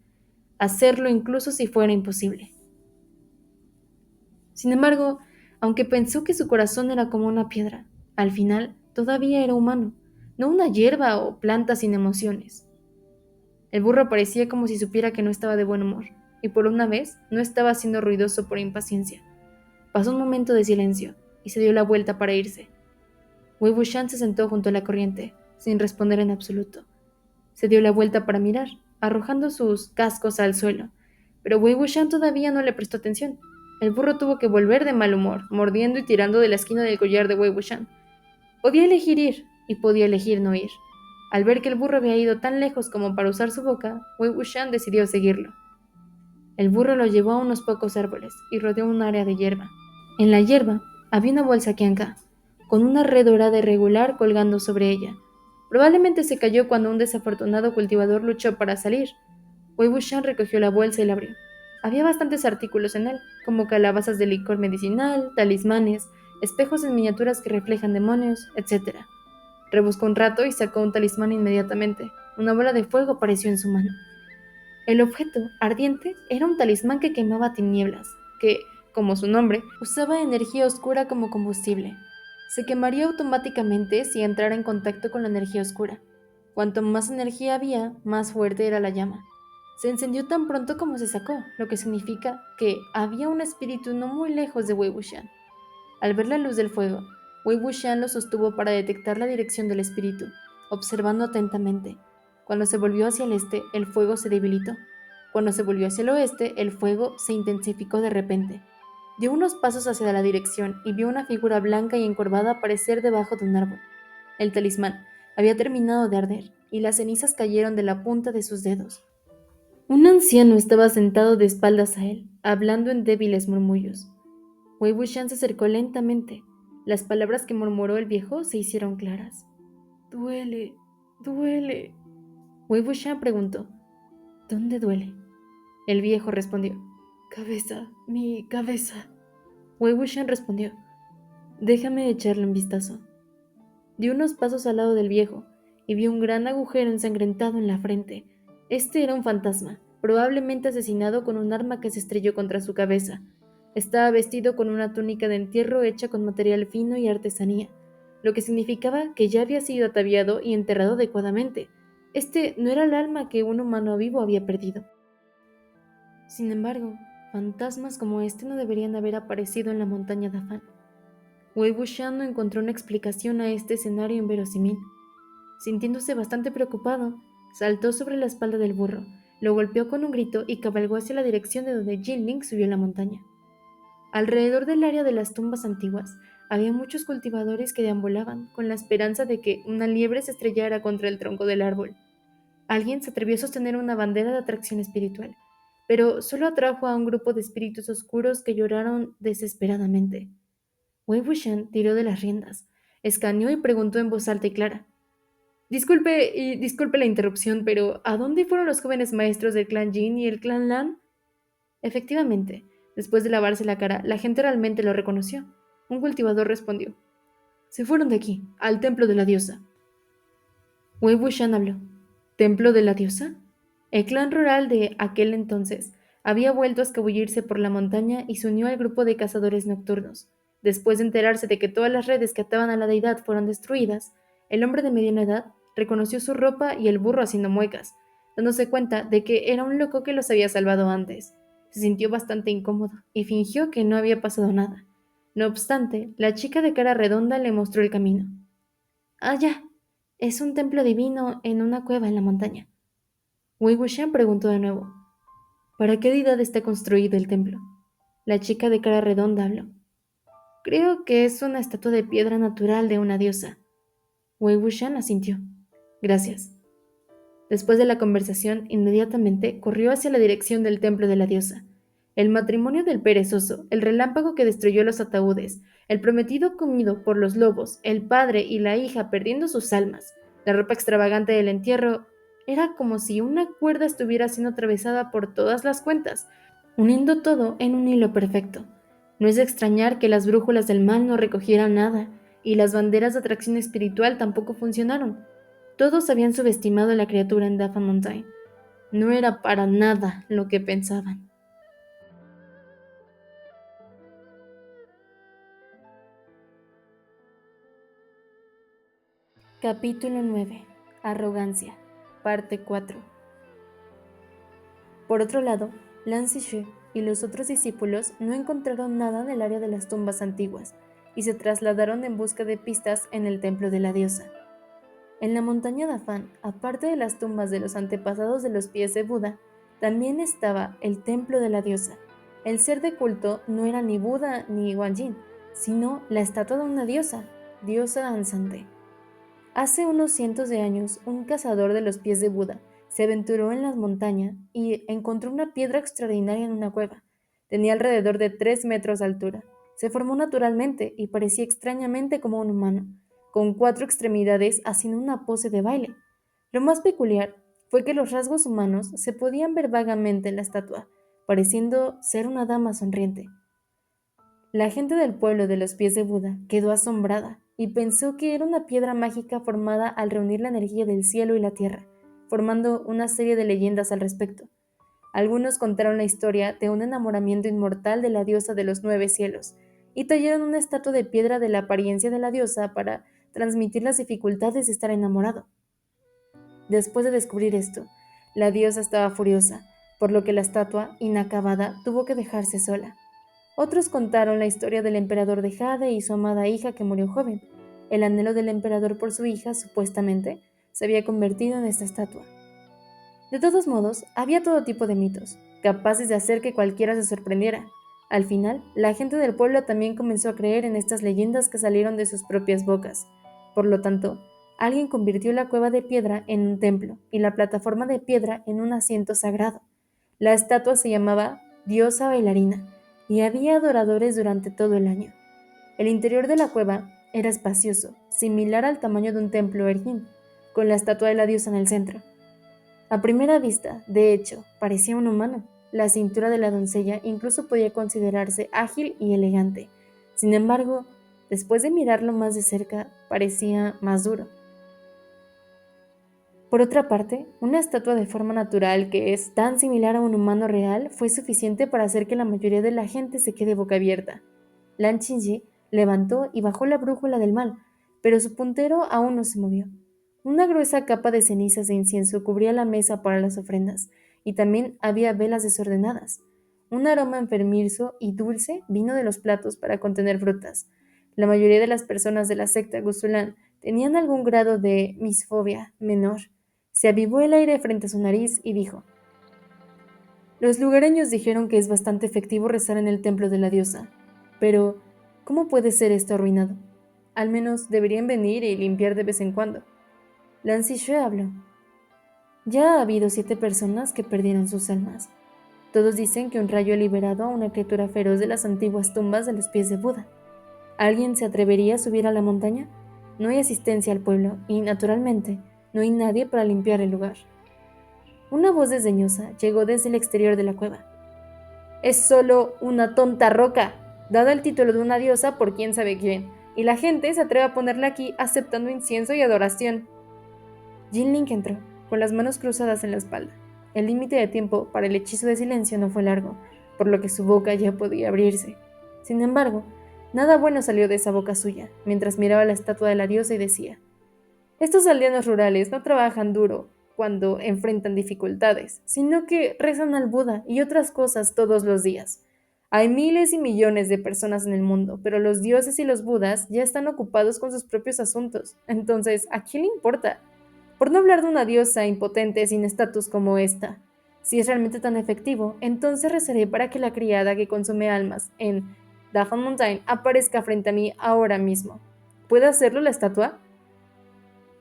hacerlo incluso si fuera imposible. Sin embargo, aunque pensó que su corazón era como una piedra, al final todavía era humano, no una hierba o planta sin emociones. El burro parecía como si supiera que no estaba de buen humor, y por una vez no estaba siendo ruidoso por impaciencia. Pasó un momento de silencio, y se dio la vuelta para irse. Wei Wuxian se sentó junto a la corriente, sin responder en absoluto. Se dio la vuelta para mirar, arrojando sus cascos al suelo, pero Wei Wuxian todavía no le prestó atención. El burro tuvo que volver de mal humor, mordiendo y tirando de la esquina del collar de Wei Wuxian. Podía elegir ir, y podía elegir no ir. Al ver que el burro había ido tan lejos como para usar su boca, Wei Wuxian decidió seguirlo. El burro lo llevó a unos pocos árboles y rodeó un área de hierba. En la hierba había una bolsa quianca, con una red dorada irregular colgando sobre ella. Probablemente se cayó cuando un desafortunado cultivador luchó para salir. Wei Wuxian recogió la bolsa y la abrió. Había bastantes artículos en él, como calabazas de licor medicinal, talismanes, espejos en miniaturas que reflejan demonios, etc. Rebuscó un rato y sacó un talismán inmediatamente. Una bola de fuego apareció en su mano. El objeto, ardiente, era un talismán que quemaba tinieblas, que, como su nombre, usaba energía oscura como combustible. Se quemaría automáticamente si entrara en contacto con la energía oscura. Cuanto más energía había, más fuerte era la llama. Se encendió tan pronto como se sacó, lo que significa que había un espíritu no muy lejos de Wei Wuxian. Al ver la luz del fuego, Wei Wuxian lo sostuvo para detectar la dirección del espíritu, observando atentamente. Cuando se volvió hacia el este, el fuego se debilitó. Cuando se volvió hacia el oeste, el fuego se intensificó de repente. Dio unos pasos hacia la dirección y vio una figura blanca y encorvada aparecer debajo de un árbol. El talismán había terminado de arder, y las cenizas cayeron de la punta de sus dedos. Un anciano estaba sentado de espaldas a él, hablando en débiles murmullos. Wei Wuxian se acercó lentamente. Las palabras que murmuró el viejo se hicieron claras. Duele, duele. Wei Wuxian preguntó, ¿dónde duele? El viejo respondió, cabeza, mi cabeza. Wei Wuxian respondió, déjame echarle un vistazo. Dio unos pasos al lado del viejo y vio un gran agujero ensangrentado en la frente. Este era un fantasma, probablemente asesinado con un arma que se estrelló contra su cabeza. Estaba vestido con una túnica de entierro hecha con material fino y artesanía, lo que significaba que ya había sido ataviado y enterrado adecuadamente. Este no era el alma que un humano vivo había perdido. Sin embargo, fantasmas como este no deberían haber aparecido en la montaña Dafan. Wei Wuxian no encontró una explicación a este escenario inverosímil. Sintiéndose bastante preocupado, saltó sobre la espalda del burro, lo golpeó con un grito y cabalgó hacia la dirección de donde Jinling subió la montaña. Alrededor del área de las tumbas antiguas, había muchos cultivadores que deambulaban, con la esperanza de que una liebre se estrellara contra el tronco del árbol. Alguien se atrevió a sostener una bandera de atracción espiritual, pero solo atrajo a un grupo de espíritus oscuros que lloraron desesperadamente. Wei Wuxian tiró de las riendas, escaneó y preguntó en voz alta y clara. Disculpe la interrupción, pero ¿a dónde fueron los jóvenes maestros del clan Jin y el clan Lan? Efectivamente, después de lavarse la cara, la gente realmente lo reconoció. Un cultivador respondió. Se fueron de aquí, al templo de la diosa. Wei Wuxian habló. ¿Templo de la diosa? El clan rural de aquel entonces había vuelto a escabullirse por la montaña y se unió al grupo de cazadores nocturnos. Después de enterarse de que todas las redes que ataban a la deidad fueron destruidas, el hombre de mediana edad reconoció su ropa y el burro haciendo muecas, dándose cuenta de que era un loco que los había salvado antes. Se sintió bastante incómodo y fingió que no había pasado nada. No obstante, la chica de cara redonda le mostró el camino. Ah, ya. Es un templo divino en una cueva en la montaña. Wei Wuxian preguntó de nuevo. ¿Para qué deidad está construido el templo? La chica de cara redonda habló. Creo que es una estatua de piedra natural de una diosa. Wei Wuxian asintió. Gracias. Después de la conversación, inmediatamente corrió hacia la dirección del templo de la diosa. El matrimonio del perezoso, el relámpago que destruyó los ataúdes, el prometido comido por los lobos, el padre y la hija perdiendo sus almas, la ropa extravagante del entierro, era como si una cuerda estuviera siendo atravesada por todas las cuentas, uniendo todo en un hilo perfecto. No es de extrañar que las brújulas del mal no recogieran nada, y las banderas de atracción espiritual tampoco funcionaron. Todos habían subestimado a la criatura en Daffan Mountain. No era para nada lo que pensaban. Capítulo 9. Arrogancia. Parte 4. Por otro lado, Lan Zixue y los otros discípulos no encontraron nada en el área de las tumbas antiguas y se trasladaron en busca de pistas en el templo de la diosa. En la montaña Dafan, aparte de las tumbas de los antepasados de los pies de Buda, también estaba el templo de la diosa. El ser de culto no era ni Buda ni Guanyin, sino la estatua de una diosa, diosa danzante. Hace unos cientos de años, un cazador de los pies de Buda se aventuró en las montañas y encontró una piedra extraordinaria en una cueva. Tenía alrededor de 3 metros de altura. Se formó naturalmente y parecía extrañamente como un humano, con 4 extremidades haciendo una pose de baile. Lo más peculiar fue que los rasgos humanos se podían ver vagamente en la estatua, pareciendo ser una dama sonriente. La gente del pueblo de los pies de Buda quedó asombrada y pensó que era una piedra mágica formada al reunir la energía del cielo y la tierra, formando una serie de leyendas al respecto. Algunos contaron la historia de un enamoramiento inmortal de la diosa de los 9 cielos y tallaron una estatua de piedra de la apariencia de la diosa para transmitir las dificultades de estar enamorado. Después de descubrir esto, la diosa estaba furiosa, por lo que la estatua, inacabada, tuvo que dejarse sola. Otros contaron la historia del emperador de Jade y su amada hija que murió joven. El anhelo del emperador por su hija, supuestamente, se había convertido en esta estatua. De todos modos, había todo tipo de mitos, capaces de hacer que cualquiera se sorprendiera. Al final, la gente del pueblo también comenzó a creer en estas leyendas que salieron de sus propias bocas. Por lo tanto, alguien convirtió la cueva de piedra en un templo y la plataforma de piedra en un asiento sagrado. La estatua se llamaba Diosa Bailarina y había adoradores durante todo el año. El interior de la cueva era espacioso, similar al tamaño de un templo erguín, con la estatua de la diosa en el centro. A primera vista, de hecho, parecía un humano. La cintura de la doncella incluso podía considerarse ágil y elegante. Sin embargo, después de mirarlo más de cerca, parecía más duro. Por otra parte, una estatua de forma natural que es tan similar a un humano real fue suficiente para hacer que la mayoría de la gente se quede boca abierta. Lan Qingyi levantó y bajó la brújula del mal, pero su puntero aún no se movió. Una gruesa capa de cenizas de incienso cubría la mesa para las ofrendas, y también había velas desordenadas. Un aroma enfermizo y dulce vino de los platos para contener frutas. La mayoría de las personas de la secta Gusulán tenían algún grado de misfobia menor. Se avivó el aire frente a su nariz y dijo: Los lugareños dijeron que es bastante efectivo rezar en el templo de la diosa, pero ¿cómo puede ser esto arruinado? Al menos deberían venir y limpiar de vez en cuando. Lan Zixue habló. Ya ha habido 7 personas que perdieron sus almas. Todos dicen que un rayo ha liberado a una criatura feroz de las antiguas tumbas de los pies de Buda. ¿Alguien se atrevería a subir a la montaña? No hay asistencia al pueblo y, naturalmente, no hay nadie para limpiar el lugar. Una voz desdeñosa llegó desde el exterior de la cueva. Es solo una tonta roca, dada el título de una diosa por quién sabe quién, y la gente se atreve a ponerla aquí aceptando incienso y adoración. Jinling entró, con las manos cruzadas en la espalda. El límite de tiempo para el hechizo de silencio no fue largo, por lo que su boca ya podía abrirse. Sin embargo, nada bueno salió de esa boca suya, mientras miraba la estatua de la diosa y decía: Estos aldeanos rurales no trabajan duro cuando enfrentan dificultades, sino que rezan al Buda y otras cosas todos los días. Hay miles y millones de personas en el mundo, pero los dioses y los budas ya están ocupados con sus propios asuntos. Entonces, ¿a quién le importa? Por no hablar de una diosa impotente sin estatus como esta. Si es realmente tan efectivo, entonces rezaré para que la criada que consume almas en Dahan Mountain aparezca frente a mí ahora mismo. ¿Puede hacerlo la estatua?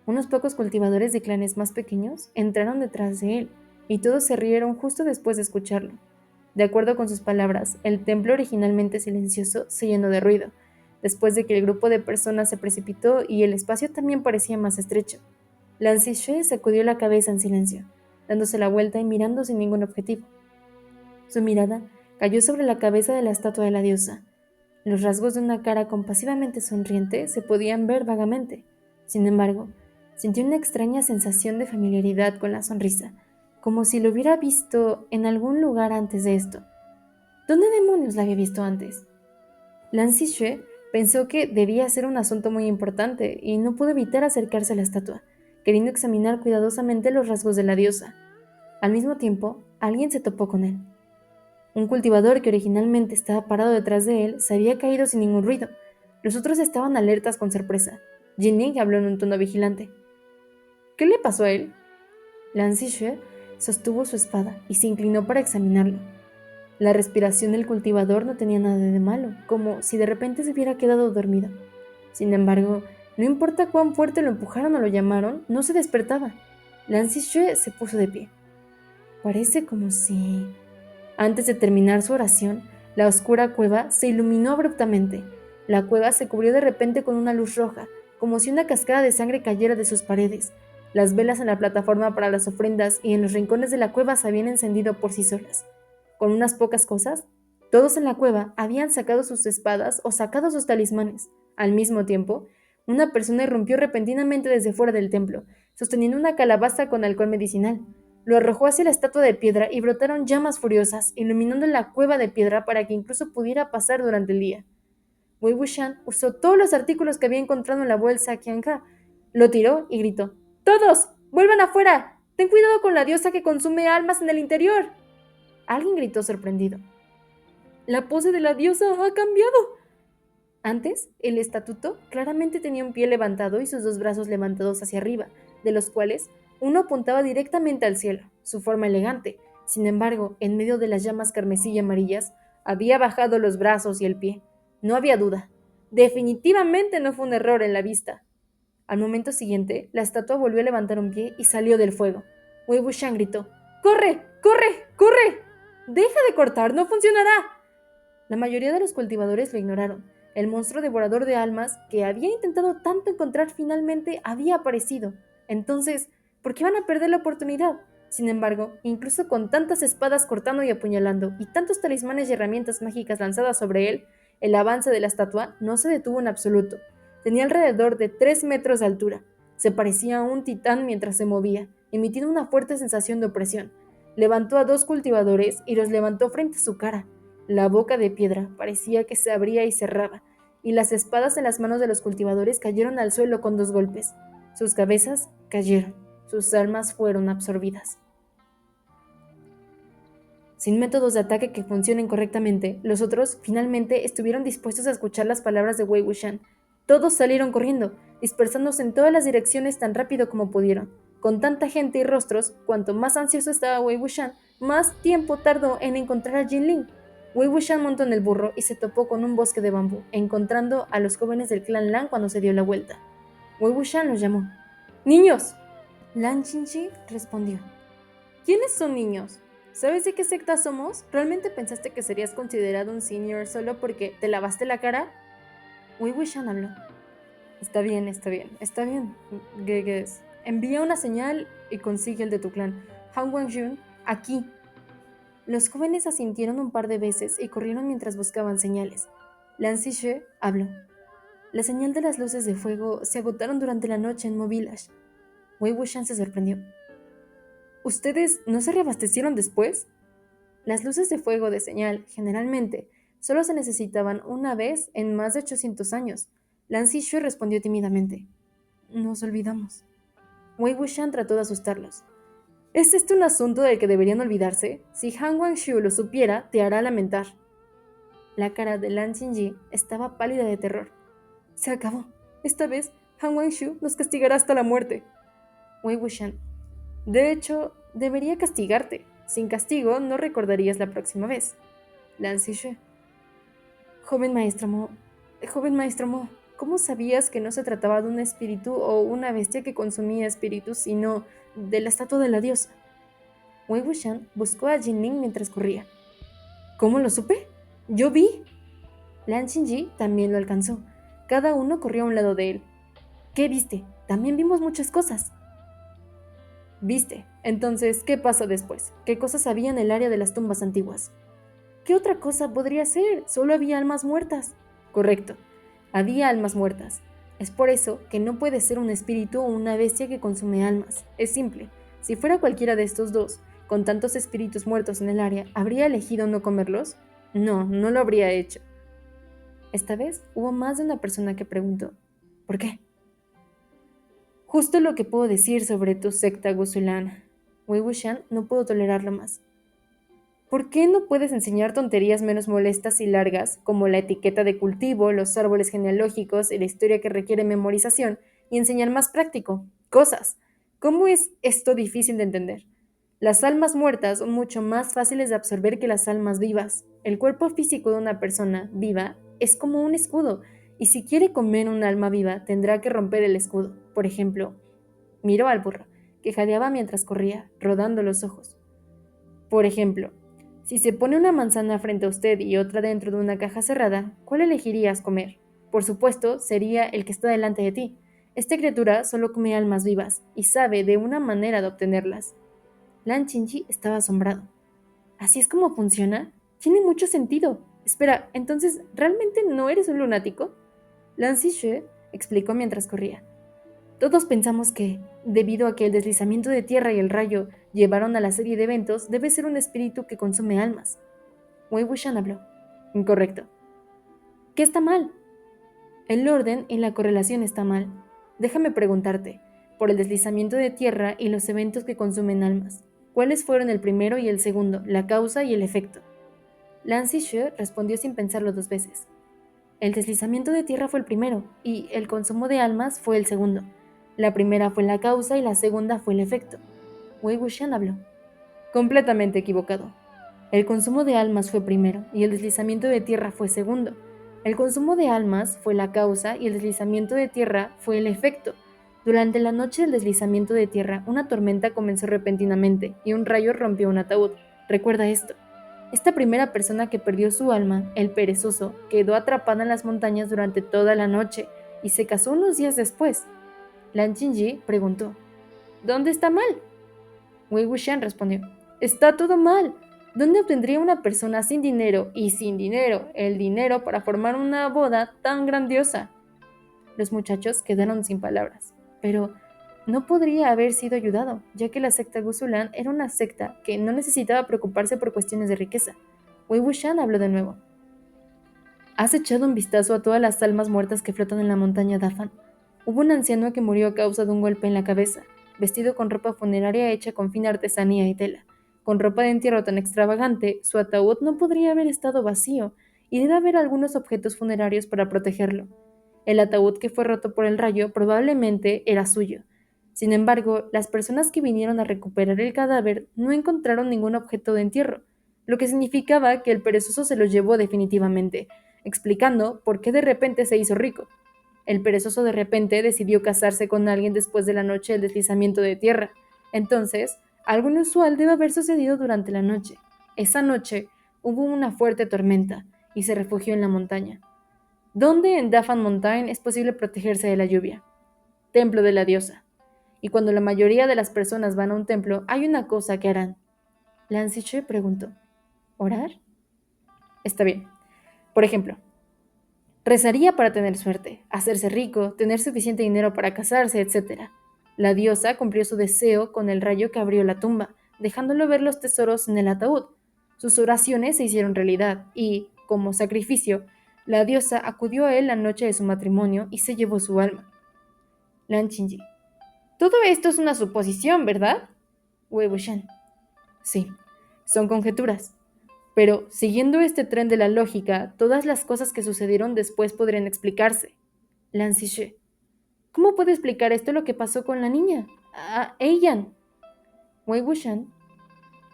Unos pocos cultivadores de clanes más pequeños entraron detrás de él, y todos se rieron justo después de escucharlo. De acuerdo con sus palabras, el templo originalmente silencioso se llenó de ruido, después de que el grupo de personas se precipitó y el espacio también parecía más estrecho. Lan Zixue sacudió la cabeza en silencio, dándose la vuelta y mirando sin ningún objetivo. Su mirada cayó sobre la cabeza de la estatua de la diosa. Los rasgos de una cara compasivamente sonriente se podían ver vagamente. Sin embargo, sintió una extraña sensación de familiaridad con la sonrisa, como si lo hubiera visto en algún lugar antes de esto. ¿Dónde demonios la había visto antes? Lan Zixue pensó que debía ser un asunto muy importante y no pudo evitar acercarse a la estatua, queriendo examinar cuidadosamente los rasgos de la diosa. Al mismo tiempo, alguien se topó con él. Un cultivador que originalmente estaba parado detrás de él se había caído sin ningún ruido. Los otros estaban alertas con sorpresa. Jinling habló en un tono vigilante. ¿Qué le pasó a él? Lan Zixue sostuvo su espada y se inclinó para examinarlo. La respiración del cultivador no tenía nada de malo, como si de repente se hubiera quedado dormido. Sin embargo, no importa cuán fuerte lo empujaron o lo llamaron, no se despertaba. Lan Zixue se puso de pie. Parece como si... Antes de terminar su oración, la oscura cueva se iluminó abruptamente. La cueva se cubrió de repente con una luz roja, como si una cascada de sangre cayera de sus paredes. Las velas en la plataforma para las ofrendas y en los rincones de la cueva se habían encendido por sí solas. Con unas pocas cosas, todos en la cueva habían sacado sus espadas o sacado sus talismanes. Al mismo tiempo, una persona irrumpió repentinamente desde fuera del templo, sosteniendo una calabaza con alcohol medicinal. Lo arrojó hacia la estatua de piedra y brotaron llamas furiosas, iluminando la cueva de piedra para que incluso pudiera pasar durante el día. Wei Wuxian usó todos los artículos que había encontrado en la bolsa Qianka, lo tiró y gritó: ¡Todos! ¡Vuelvan afuera! ¡Ten cuidado con la diosa que consume almas en el interior! Alguien gritó sorprendido. La pose de la diosa ha cambiado. Antes, el estatuto claramente tenía un pie levantado y sus 2 brazos levantados hacia arriba, de los cuales uno apuntaba directamente al cielo, su forma elegante. Sin embargo, en medio de las llamas carmesí y amarillas, había bajado los brazos y el pie. No había duda. Definitivamente no fue un error en la vista. Al momento siguiente, la estatua volvió a levantar un pie y salió del fuego. Wei Wuxian gritó: ¡Corre! ¡Corre! ¡Corre! ¡Deja de cortar! ¡No funcionará! La mayoría de los cultivadores lo ignoraron, El monstruo devorador de almas que había intentado tanto encontrar finalmente había aparecido. Entonces, ¿por qué iban a perder la oportunidad? Sin embargo, incluso con tantas espadas cortando y apuñalando y tantos talismanes y herramientas mágicas lanzadas sobre él, el avance de la estatua no se detuvo en absoluto. Tenía alrededor de 3 metros de altura. Se parecía a un titán mientras se movía, emitiendo una fuerte sensación de opresión. Levantó a 2 cultivadores y los levantó frente a su cara. La boca de piedra parecía que se abría y cerraba, y las espadas en las manos de los cultivadores cayeron al suelo con 2 golpes. Sus cabezas cayeron, sus almas fueron absorbidas. Sin métodos de ataque que funcionen correctamente, los otros finalmente estuvieron dispuestos a escuchar las palabras de Wei Wuxian. Todos salieron corriendo, dispersándose en todas las direcciones tan rápido como pudieron. Con tanta gente y rostros, cuanto más ansioso estaba Wei Wuxian, más tiempo tardó en encontrar a Jinling. Wei Wuxian montó en el burro y se topó con un bosque de bambú, encontrando a los jóvenes del clan Lan cuando se dio la vuelta. Wei Wuxian los llamó. ¡Niños! Lan Qingji respondió. ¿Quiénes son niños? ¿Sabes de qué secta somos? ¿Realmente pensaste que serías considerado un senior solo porque te lavaste la cara? Wei Wuxian habló. Está bien. Geges. Envía una señal y consigue el de tu clan. Han Wangjun, aquí. Los jóvenes asintieron un par de veces y corrieron mientras buscaban señales. Lan Zixue habló. La señal de las luces de fuego se agotaron durante la noche en Mo Village. Wei Wuxian se sorprendió. ¿Ustedes no se reabastecieron después? Las luces de fuego de señal, generalmente, solo se necesitaban una vez en más de 800 años. Lan Zixue respondió tímidamente. Nos olvidamos. Wei Wuxian trató de asustarlos. ¿Es este un asunto del que deberían olvidarse? Si Han Wangshu lo supiera, te hará lamentar. La cara de Lan Qingji estaba pálida de terror. Se acabó. Esta vez, Han Wangshu nos castigará hasta la muerte. Wei Wuxian. De hecho, debería castigarte. Sin castigo, no recordarías la próxima vez. Lan Zixue. Joven maestro Mo, ¿cómo sabías que no se trataba de un espíritu o una bestia que consumía espíritus, sino de la estatua de la diosa? Wei Wuxian buscó a Jinling mientras corría. ¿Cómo lo supe? Yo vi. Lan Qingji también lo alcanzó. Cada uno corrió a un lado de él. ¿Qué viste? También vimos muchas cosas. ¿Viste? Entonces, ¿qué pasó después? ¿Qué cosas había en el área de las tumbas antiguas? ¿Qué otra cosa podría ser? Solo había almas muertas. Correcto, había almas muertas. Es por eso que no puede ser un espíritu o una bestia que consume almas. Es simple. Si fuera cualquiera de estos dos, con tantos espíritus muertos en el área, ¿habría elegido no comerlos? No, no lo habría hecho. Esta vez hubo más de una persona que preguntó, ¿por qué? Justo lo que puedo decir sobre tu secta Guzulan. Wei Wuxian no pudo tolerarlo más. ¿Por qué no puedes enseñar tonterías menos molestas y largas, como la etiqueta de cultivo, los árboles genealógicos y la historia que requiere memorización, y enseñar más práctico? Cosas. ¿Cómo es esto difícil de entender? Las almas muertas son mucho más fáciles de absorber que las almas vivas. El cuerpo físico de una persona viva es como un escudo, y si quiere comer un alma viva, tendrá que romper el escudo. Por ejemplo, miró al burro, que jadeaba mientras corría, rodando los ojos. Por ejemplo, si se pone una manzana frente a usted y otra dentro de una caja cerrada, ¿cuál elegirías comer? Por supuesto, sería el que está delante de ti. Esta criatura solo come almas vivas y sabe de una manera de obtenerlas. Lan Qingji estaba asombrado. ¿Así es como funciona? Tiene mucho sentido. Espera, entonces, ¿realmente no eres un lunático? Lan Zixue explicó mientras corría. Todos pensamos que, debido a que el deslizamiento de tierra y el rayo llevaron a la serie de eventos, debe ser un espíritu que consume almas. Wei Wuxian habló. Incorrecto. ¿Qué está mal? El orden y la correlación está mal. Déjame preguntarte, por el deslizamiento de tierra y los eventos que consumen almas, ¿cuáles fueron el primero y el segundo, la causa y el efecto? Lan Zixue respondió sin pensarlo 2 veces. El deslizamiento de tierra fue el primero, y el consumo de almas fue el segundo. La primera fue la causa y la segunda fue el efecto. Wei Wuxian habló. Completamente equivocado. El consumo de almas fue primero y el deslizamiento de tierra fue segundo. El consumo de almas fue la causa y el deslizamiento de tierra fue el efecto. Durante la noche del deslizamiento de tierra, una tormenta comenzó repentinamente y un rayo rompió un ataúd. Recuerda esto. Esta primera persona que perdió su alma, el perezoso, quedó atrapada en las montañas durante toda la noche y se casó unos días después. Lan Qingyi preguntó, ¿dónde está mal? Wei Wuxian respondió, está todo mal. ¿Dónde obtendría una persona sin dinero y sin dinero el dinero para formar una boda tan grandiosa? Los muchachos quedaron sin palabras, pero no podría haber sido ayudado, ya que la secta Guzulan era una secta que no necesitaba preocuparse por cuestiones de riqueza. Wei Wuxian habló de nuevo. ¿Has echado un vistazo a todas las almas muertas que flotan en la montaña Dafan? Hubo un anciano que murió a causa de un golpe en la cabeza, vestido con ropa funeraria hecha con fina artesanía y tela. Con ropa de entierro tan extravagante, su ataúd no podría haber estado vacío, y debe haber algunos objetos funerarios para protegerlo. El ataúd que fue roto por el rayo probablemente era suyo. Sin embargo, las personas que vinieron a recuperar el cadáver no encontraron ningún objeto de entierro, lo que significaba que el perezoso se lo llevó definitivamente, explicando por qué de repente se hizo rico. El perezoso de repente decidió casarse con alguien después de la noche del deslizamiento de tierra. Entonces, algo inusual debe haber sucedido durante la noche. Esa noche hubo una fuerte tormenta y se refugió en la montaña. ¿Dónde en Dafan Mountain es posible protegerse de la lluvia? Templo de la diosa. Y cuando la mayoría de las personas van a un templo, hay una cosa que harán. Lan Zixue preguntó. ¿Orar? Está bien. Por ejemplo, rezaría para tener suerte, hacerse rico, tener suficiente dinero para casarse, etc. La diosa cumplió su deseo con el rayo que abrió la tumba, dejándolo ver los tesoros en el ataúd. Sus oraciones se hicieron realidad y, como sacrificio, la diosa acudió a él la noche de su matrimonio y se llevó su alma. Lan Qingyi. Todo esto es una suposición, ¿verdad? Wei Wuxian. Sí, son conjeturas. Pero, siguiendo este tren de la lógica, todas las cosas que sucedieron después podrían explicarse. Lan Zixue. ¿Cómo puede explicar esto lo que pasó con la niña? Eiyan. Wei Wuxian.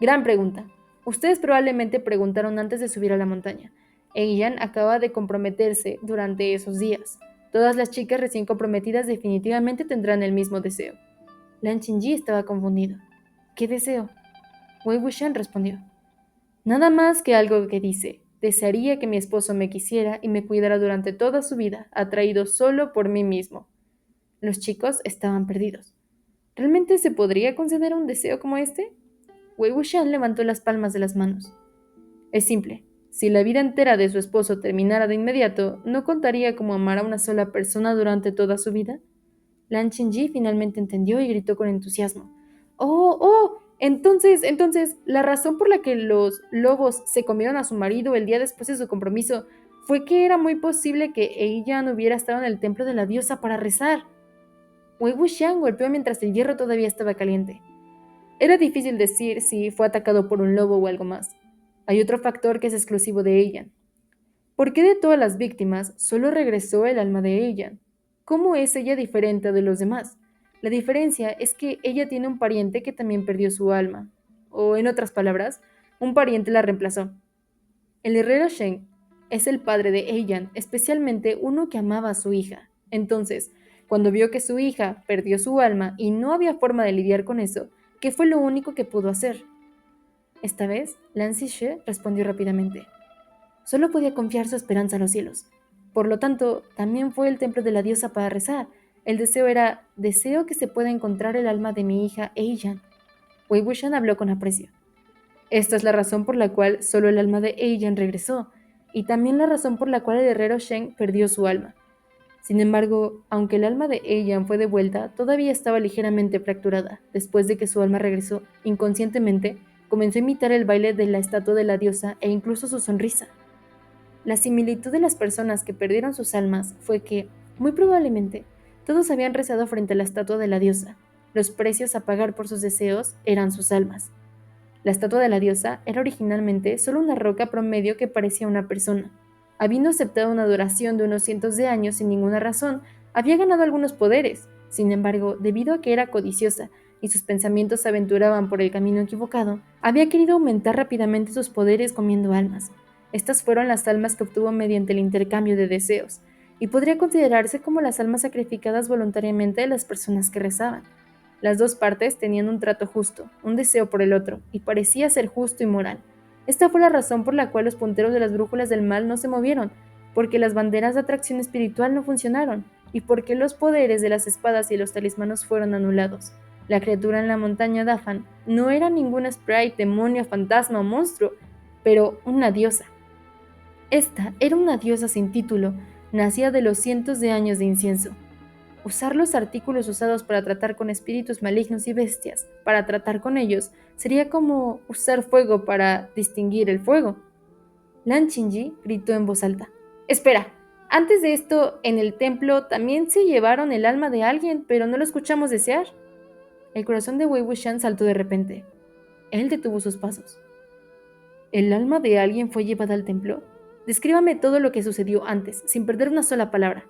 Gran pregunta. Ustedes probablemente preguntaron antes de subir a la montaña. Eiyan acaba de comprometerse durante esos días. Todas las chicas recién comprometidas definitivamente tendrán el mismo deseo. Lan Qingyi estaba confundido. ¿Qué deseo? Wei Wuxian respondió. Nada más que algo que dice, desearía que mi esposo me quisiera y me cuidara durante toda su vida, atraído solo por mí mismo. Los chicos estaban perdidos. ¿Realmente se podría conceder un deseo como este? Wei Wuxian levantó las palmas de las manos. Es simple. Si la vida entera de su esposo terminara de inmediato, ¿no contaría como amar a una sola persona durante toda su vida? Lan Qingyi finalmente entendió y gritó con entusiasmo. ¡Oh, oh! Entonces, la razón por la que los lobos se comieron a su marido el día después de su compromiso fue que era muy posible que ella no hubiera estado en el templo de la diosa para rezar. Wei Wuxian golpeó mientras el hierro todavía estaba caliente. Era difícil decir si fue atacado por un lobo o algo más. Hay otro factor que es exclusivo de ella. ¿Por qué de todas las víctimas solo regresó el alma de ella? ¿Cómo es ella diferente de los demás? La diferencia es que ella tiene un pariente que también perdió su alma. O, en otras palabras, un pariente la reemplazó. El herrero Shen es el padre de Eiyan, especialmente uno que amaba a su hija. Entonces, cuando vio que su hija perdió su alma y no había forma de lidiar con eso, ¿qué fue lo único que pudo hacer? Esta vez, Lan Zixue respondió rápidamente. Solo podía confiar su esperanza a los cielos. Por lo tanto, también fue el templo de la diosa para rezar. El deseo era, deseo que se pueda encontrar el alma de mi hija Eiyan. Wei Wuxian habló con aprecio. Esta es la razón por la cual solo el alma de Eiyan regresó, y también la razón por la cual el herrero Shen perdió su alma. Sin embargo, aunque el alma de Eiyan fue devuelta, todavía estaba ligeramente fracturada. Después de que su alma regresó, inconscientemente, comenzó a imitar el baile de la estatua de la diosa e incluso su sonrisa. La similitud de las personas que perdieron sus almas fue que, muy probablemente, todos habían rezado frente a la estatua de la diosa. Los precios a pagar por sus deseos eran sus almas. La estatua de la diosa era originalmente solo una roca promedio que parecía una persona. Habiendo aceptado una duración de unos cientos de años sin ninguna razón, había ganado algunos poderes. Sin embargo, debido a que era codiciosa y sus pensamientos se aventuraban por el camino equivocado, había querido aumentar rápidamente sus poderes comiendo almas. Estas fueron las almas que obtuvo mediante el intercambio de deseos, y podría considerarse como las almas sacrificadas voluntariamente de las personas que rezaban. Las dos partes tenían un trato justo, un deseo por el otro, y parecía ser justo y moral. Esta fue la razón por la cual los punteros de las brújulas del mal no se movieron, porque las banderas de atracción espiritual no funcionaron, y porque los poderes de las espadas y los talismanos fueron anulados. La criatura en la montaña Dafan no era ningún sprite, demonio, fantasma o monstruo, pero una diosa. Esta era una diosa sin título, nacida de los cientos de años de incienso. Usar los artículos usados para tratar con espíritus malignos y bestias, para tratar con ellos, sería como usar fuego para distinguir el fuego. Lan Qingyi gritó en voz alta. Espera, antes de esto, en el templo también se llevaron el alma de alguien, pero no lo escuchamos desear. El corazón de Wei Wuxian saltó de repente. Él detuvo sus pasos. ¿El alma de alguien fue llevada al templo? Descríbame todo lo que sucedió antes, sin perder una sola palabra.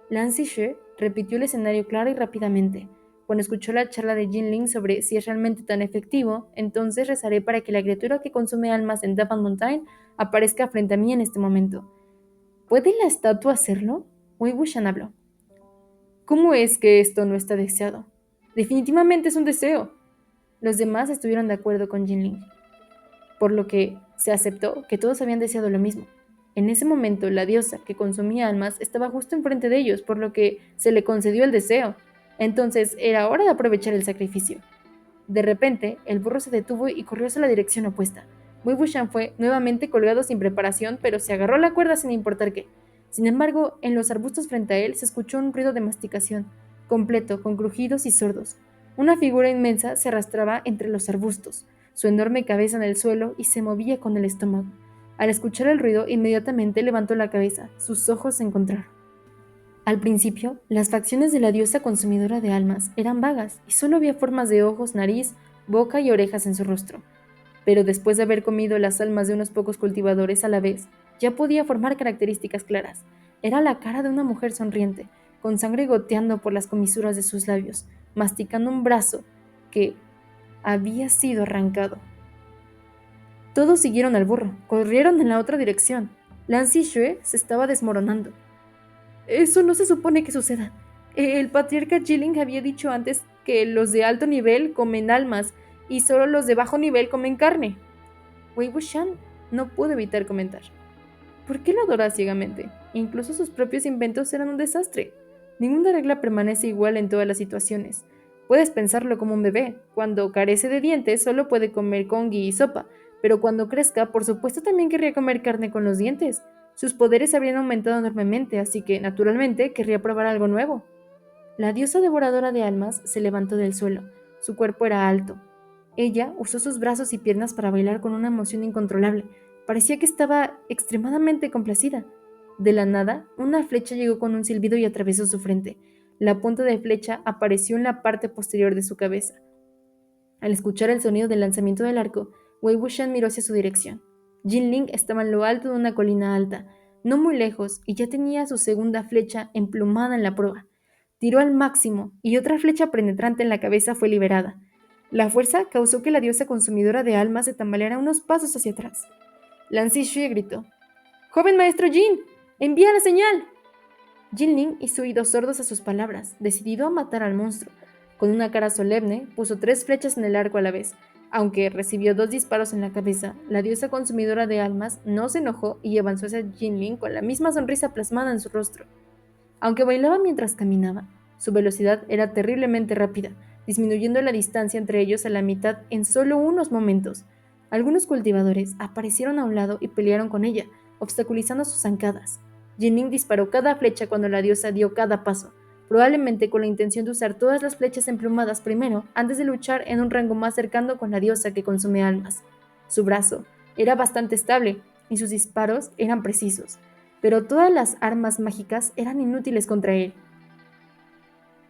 Lan Zixue repitió el escenario clara y rápidamente. Cuando escuchó la charla de Jinling sobre si es realmente tan efectivo, entonces rezaré para que la criatura que consume almas en Dafan Mountain aparezca frente a mí en este momento. ¿Puede la estatua hacerlo? Wei Wuxian habló. ¿Cómo es que esto no está deseado? Definitivamente es un deseo. Los demás estuvieron de acuerdo con Jinling, por lo que se aceptó que todos habían deseado lo mismo. En ese momento, la diosa que consumía almas estaba justo enfrente de ellos, por lo que se le concedió el deseo. Entonces era hora de aprovechar el sacrificio. De repente, el burro se detuvo y corrió hacia la dirección opuesta. Wei Wuxian fue nuevamente colgado sin preparación, pero se agarró a la cuerda sin importar qué. Sin embargo, en los arbustos frente a él se escuchó un ruido de masticación, completo, con crujidos y sordos. Una figura inmensa se arrastraba entre los arbustos, su enorme cabeza en el suelo, y se movía con el estómago. Al escuchar el ruido, inmediatamente levantó la cabeza, sus ojos se encontraron. Al principio, las facciones de la diosa consumidora de almas eran vagas y solo había formas de ojos, nariz, boca y orejas en su rostro. Pero después de haber comido las almas de unos pocos cultivadores a la vez, ya podía formar características claras. Era la cara de una mujer sonriente, con sangre goteando por las comisuras de sus labios, masticando un brazo que había sido arrancado. Todos siguieron al burro, corrieron en la otra dirección. Lan Zixue se estaba desmoronando. Eso no se supone que suceda. El patriarca Jilin había dicho antes que los de alto nivel comen almas y solo los de bajo nivel comen carne. Wei Wuxian no pudo evitar comentar. ¿Por qué lo adora ciegamente? Incluso sus propios inventos eran un desastre. Ninguna regla permanece igual en todas las situaciones. Puedes pensarlo como un bebé. Cuando carece de dientes solo puede comer congee y sopa, pero cuando crezca, por supuesto también querría comer carne con los dientes. Sus poderes habrían aumentado enormemente, así que, naturalmente, querría probar algo nuevo. La diosa devoradora de almas se levantó del suelo. Su cuerpo era alto. Ella usó sus brazos y piernas para bailar con una emoción incontrolable. Parecía que estaba extremadamente complacida. De la nada, una flecha llegó con un silbido y atravesó su frente. La punta de flecha apareció en la parte posterior de su cabeza. Al escuchar el sonido del lanzamiento del arco, Wei Wuxian miró hacia su dirección. Jinling estaba en lo alto de una colina alta, no muy lejos, y ya tenía su segunda flecha emplumada en la proa. Tiró al máximo, y otra flecha penetrante en la cabeza fue liberada. La fuerza causó que la diosa consumidora de almas se tambaleara unos pasos hacia atrás. Lan Zixue gritó: ¡Joven maestro Jin! ¡Envía la señal! Jinling hizo oídos sordos a sus palabras, decidido a matar al monstruo. Con una cara solemne, puso 3 flechas en el arco a la vez. Aunque recibió 2 disparos en la cabeza, la diosa consumidora de almas no se enojó y avanzó hacia Jinling con la misma sonrisa plasmada en su rostro. Aunque bailaba mientras caminaba, su velocidad era terriblemente rápida, disminuyendo la distancia entre ellos a la mitad en solo unos momentos. Algunos cultivadores aparecieron a un lado y pelearon con ella, obstaculizando sus zancadas. Jinling disparó cada flecha cuando la diosa dio cada paso, probablemente con la intención de usar todas las flechas emplumadas primero antes de luchar en un rango más cercano con la diosa que consume almas. Su brazo era bastante estable y sus disparos eran precisos, pero todas las armas mágicas eran inútiles contra él.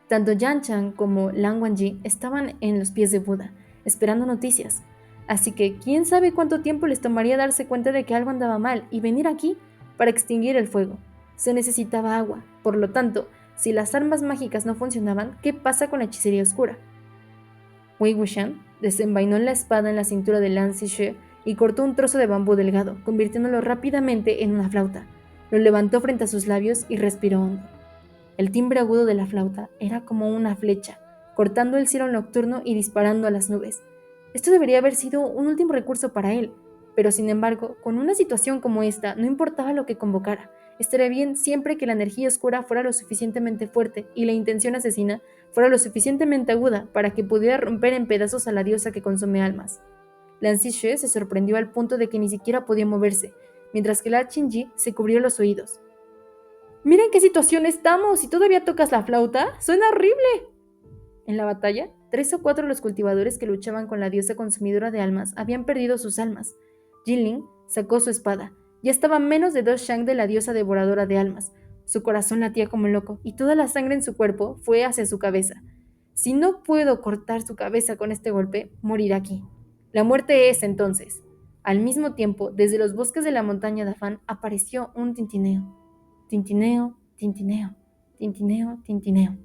Tanto Yan Chan como Lan Wangji estaban en los pies de Buda, esperando noticias. Así que quién sabe cuánto tiempo les tomaría darse cuenta de que algo andaba mal y venir aquí para extinguir el fuego. Se necesitaba agua, por lo tanto, si las armas mágicas no funcionaban, ¿qué pasa con la hechicería oscura? Wei Wuxian desenvainó la espada en la cintura de Lan Zixue y cortó un trozo de bambú delgado, convirtiéndolo rápidamente en una flauta. Lo levantó frente a sus labios y respiró hondo. El timbre agudo de la flauta era como una flecha, cortando el cielo nocturno y disparando a las nubes. Esto debería haber sido un último recurso para él. Pero sin embargo, con una situación como esta, no importaba lo que convocara. Estaría bien siempre que la energía oscura fuera lo suficientemente fuerte y la intención asesina fuera lo suficientemente aguda para que pudiera romper en pedazos a la diosa que consume almas. Lancishue se sorprendió al punto de que ni siquiera podía moverse, mientras que la Chinji se cubrió los oídos. ¡Mira en qué situación estamos! ¿Y todavía tocas la flauta? ¡Suena horrible! En la batalla, 3 o 4 de los cultivadores que luchaban con la diosa consumidora de almas habían perdido sus almas. Jinling sacó su espada. Ya estaba a menos de 2 shang de la diosa devoradora de almas. Su corazón latía como loco y toda la sangre en su cuerpo fue hacia su cabeza. Si no puedo cortar su cabeza con este golpe, morirá aquí. La muerte es entonces. Al mismo tiempo, desde los bosques de la montaña de Afán apareció un tintineo. Tintineo, tintineo, tintineo, tintineo.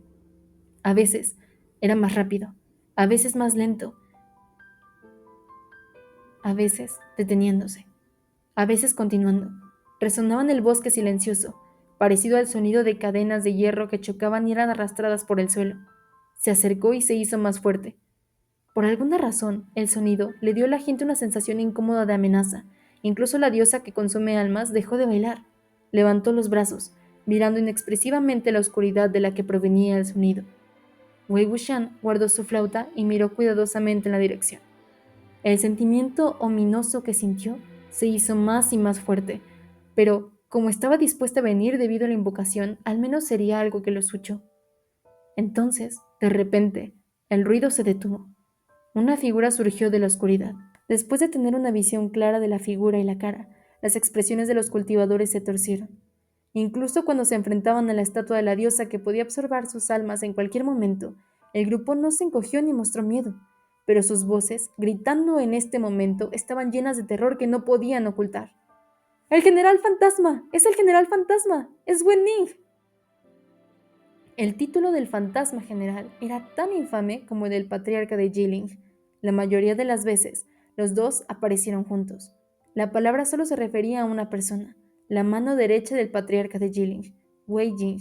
A veces era más rápido, a veces más lento, a veces deteniéndose, a veces continuando. Resonaba en el bosque silencioso, parecido al sonido de cadenas de hierro que chocaban y eran arrastradas por el suelo. Se acercó y se hizo más fuerte. Por alguna razón, el sonido le dio a la gente una sensación incómoda de amenaza. Incluso la diosa que consume almas dejó de bailar. Levantó los brazos, mirando inexpresivamente la oscuridad de la que provenía el sonido. Wei Wuxian guardó su flauta y miró cuidadosamente en la dirección. El sentimiento ominoso que sintió se hizo más y más fuerte, pero como estaba dispuesta a venir debido a la invocación, al menos sería algo que lo escuchó. Entonces, de repente, el ruido se detuvo. Una figura surgió de la oscuridad. Después de tener una visión clara de la figura y la cara, las expresiones de los cultivadores se torcieron. Incluso cuando se enfrentaban a la estatua de la diosa que podía absorber sus almas en cualquier momento, el grupo no se encogió ni mostró miedo, pero sus voces, gritando en este momento, estaban llenas de terror que no podían ocultar. ¡El general fantasma! ¡Es el general fantasma! ¡Es Wen Ning! El título del fantasma general era tan infame como el del patriarca de Jilin. La mayoría de las veces, los dos aparecieron juntos. La palabra solo se refería a una persona, la mano derecha del patriarca de Jilin, Wei Jing,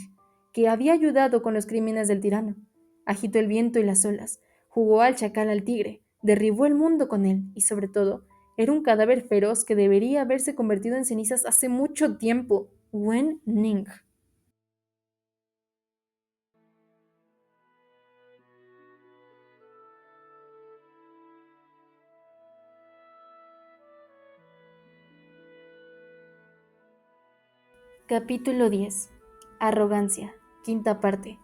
que había ayudado con los crímenes del tirano. Agitó el viento y las olas, jugó al chacal al tigre, derribó el mundo con él y, sobre todo, era un cadáver feroz que debería haberse convertido en cenizas hace mucho tiempo. Wen Ning. Capítulo 10. Arrogancia. Quinta parte.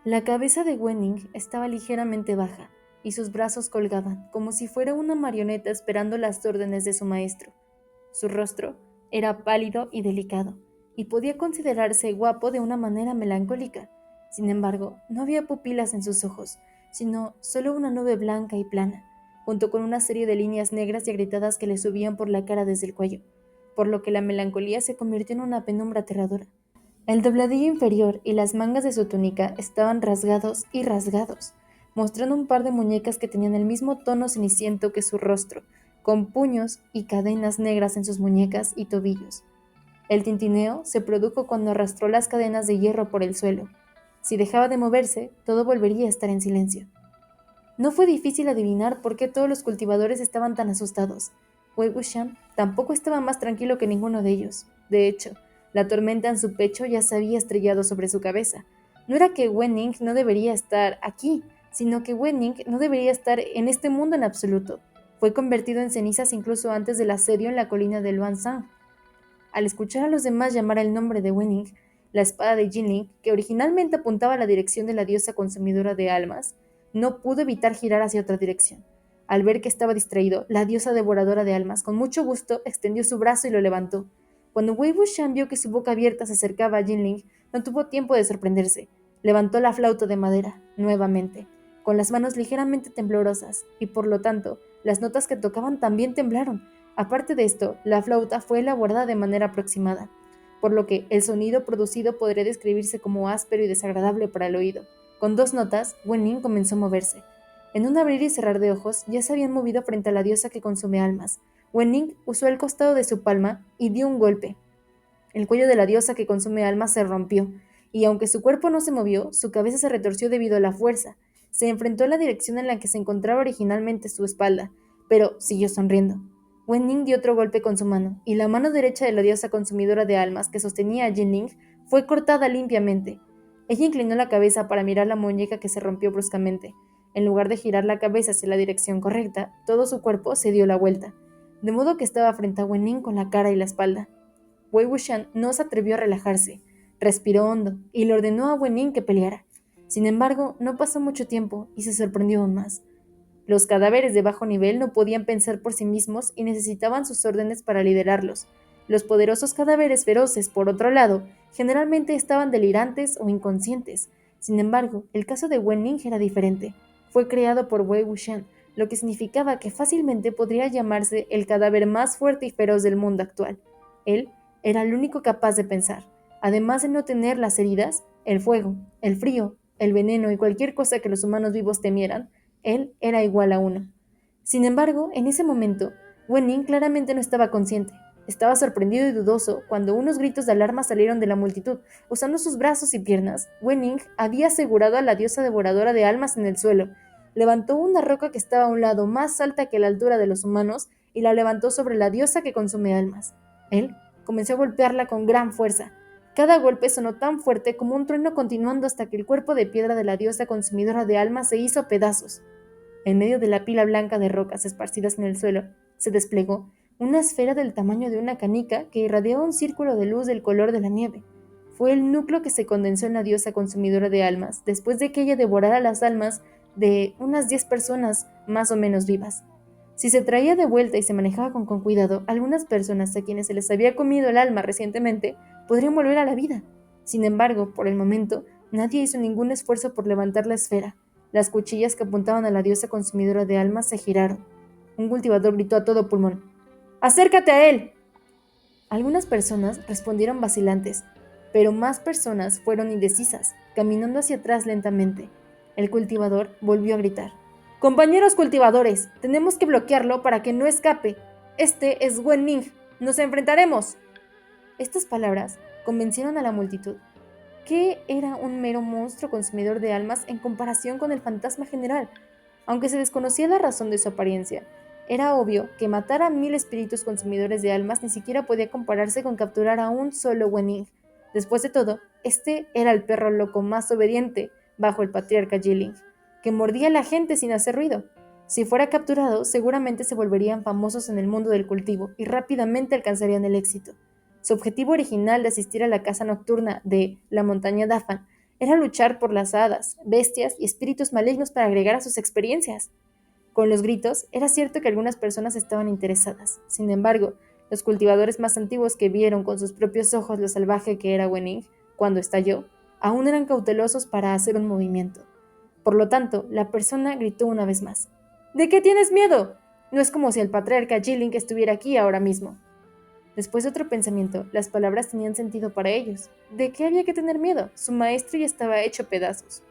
La cabeza de Wenning estaba ligeramente baja, y sus brazos colgaban, como si fuera una marioneta esperando las órdenes de su maestro. Su rostro era pálido y delicado, y podía considerarse guapo de una manera melancólica. Sin embargo, no había pupilas en sus ojos, sino solo una nube blanca y plana, junto con una serie de líneas negras y agrietadas que le subían por la cara desde el cuello, por lo que la melancolía se convirtió en una penumbra aterradora. El dobladillo inferior y las mangas de su túnica estaban rasgados y rasgados, mostrando un par de muñecas que tenían el mismo tono ceniciento que su rostro, con puños y cadenas negras en sus muñecas y tobillos. El tintineo se produjo cuando arrastró las cadenas de hierro por el suelo. Si dejaba de moverse, todo volvería a estar en silencio. No fue difícil adivinar por qué todos los cultivadores estaban tan asustados. Wei Wuxian tampoco estaba más tranquilo que ninguno de ellos. De hecho, la tormenta en su pecho ya se había estrellado sobre su cabeza. No era que Wen Ning no debería estar aquí, sino que Wen Ning no debería estar en este mundo en absoluto. Fue convertido en cenizas incluso antes del asedio en la colina de Luanshan. Al escuchar a los demás llamar el nombre de Wen Ning, la espada de Jinling, que originalmente apuntaba a la dirección de la diosa consumidora de almas, no pudo evitar girar hacia otra dirección. Al ver que estaba distraído, la diosa devoradora de almas, con mucho gusto, extendió su brazo y lo levantó. Cuando Wei Wuxian vio que su boca abierta se acercaba a Jinling, no tuvo tiempo de sorprenderse. Levantó la flauta de madera, nuevamente, con las manos ligeramente temblorosas, y por lo tanto, las notas que tocaban también temblaron. Aparte de esto, la flauta fue elaborada de manera aproximada, por lo que el sonido producido podría describirse como áspero y desagradable para el oído. Con 2 notas, Wen Ning comenzó a moverse. En un abrir y cerrar de ojos, ya se habían movido frente a la diosa que consume almas. Wen Ning usó el costado de su palma y dio un golpe. El cuello de la diosa que consume almas se rompió, y aunque su cuerpo no se movió, su cabeza se retorció debido a la fuerza. Se enfrentó a la dirección en la que se encontraba originalmente su espalda, pero siguió sonriendo. Wen Ning dio otro golpe con su mano, y la mano derecha de la diosa consumidora de almas que sostenía a Jinling fue cortada limpiamente. Ella inclinó la cabeza para mirar la muñeca que se rompió bruscamente. En lugar de girar la cabeza hacia la dirección correcta, todo su cuerpo se dio la vuelta, de modo que estaba frente a Wen Ning con la cara y la espalda. Wei Wuxian no se atrevió a relajarse, respiró hondo y le ordenó a Wen Ning que peleara. Sin embargo, no pasó mucho tiempo y se sorprendió aún más. Los cadáveres de bajo nivel no podían pensar por sí mismos y necesitaban sus órdenes para liderarlos. Los poderosos cadáveres feroces, por otro lado, generalmente estaban delirantes o inconscientes. Sin embargo, el caso de Wen Ning era diferente. Fue creado por Wei Wuxian, lo que significaba que fácilmente podría llamarse el cadáver más fuerte y feroz del mundo actual. Él era el único capaz de pensar. Además de no tener las heridas, el fuego, el frío, el veneno y cualquier cosa que los humanos vivos temieran, él era igual a uno. Sin embargo, en ese momento, Wen Ning claramente no estaba consciente. Estaba sorprendido y dudoso cuando unos gritos de alarma salieron de la multitud. Usando sus brazos y piernas, Wen Ning había asegurado a la diosa devoradora de almas en el suelo. Levantó una roca que estaba a un lado más alta que la altura de los humanos y la levantó sobre la diosa que consume almas. Él comenzó a golpearla con gran fuerza. Cada golpe sonó tan fuerte como un trueno, continuando hasta que el cuerpo de piedra de la diosa consumidora de almas se hizo pedazos. En medio de la pila blanca de rocas esparcidas en el suelo, se desplegó una esfera del tamaño de una canica que irradiaba un círculo de luz del color de la nieve. Fue el núcleo que se condensó en la diosa consumidora de almas, después de que ella devorara las almas de unas 10 personas más o menos vivas. Si se traía de vuelta y se manejaba con cuidado, algunas personas a quienes se les había comido el alma recientemente podrían volver a la vida. Sin embargo, por el momento, nadie hizo ningún esfuerzo por levantar la esfera. Las cuchillas que apuntaban a la diosa consumidora de almas se giraron. Un cultivador gritó a todo pulmón: ¡acércate a él! Algunas personas respondieron vacilantes, pero más personas fueron indecisas, caminando hacia atrás lentamente. El cultivador volvió a gritar: ¡compañeros cultivadores! Tenemos que bloquearlo para que no escape. Este es Wen Ning. ¡Nos enfrentaremos! Estas palabras convencieron a la multitud que era un mero monstruo consumidor de almas en comparación con el fantasma general. Aunque se desconocía la razón de su apariencia, era obvio que matar a 1000 espíritus consumidores de almas ni siquiera podía compararse con capturar a un solo Wen Ning. Después de todo, este era el perro loco más obediente bajo el patriarca Jiling, que mordía a la gente sin hacer ruido. Si fuera capturado, seguramente se volverían famosos en el mundo del cultivo y rápidamente alcanzarían el éxito. Su objetivo original de asistir a la casa nocturna de la montaña Dafan era luchar por las hadas, bestias y espíritus malignos para agregar a sus experiencias. Con los gritos, era cierto que algunas personas estaban interesadas. Sin embargo, los cultivadores más antiguos que vieron con sus propios ojos lo salvaje que era Wen Ning cuando estalló, aún eran cautelosos para hacer un movimiento. Por lo tanto, la persona gritó una vez más: ¿de qué tienes miedo? No es como si el patriarca Jiling estuviera aquí ahora mismo. Después de otro pensamiento, las palabras tenían sentido para ellos. ¿De qué había que tener miedo? Su maestro ya estaba hecho pedazos.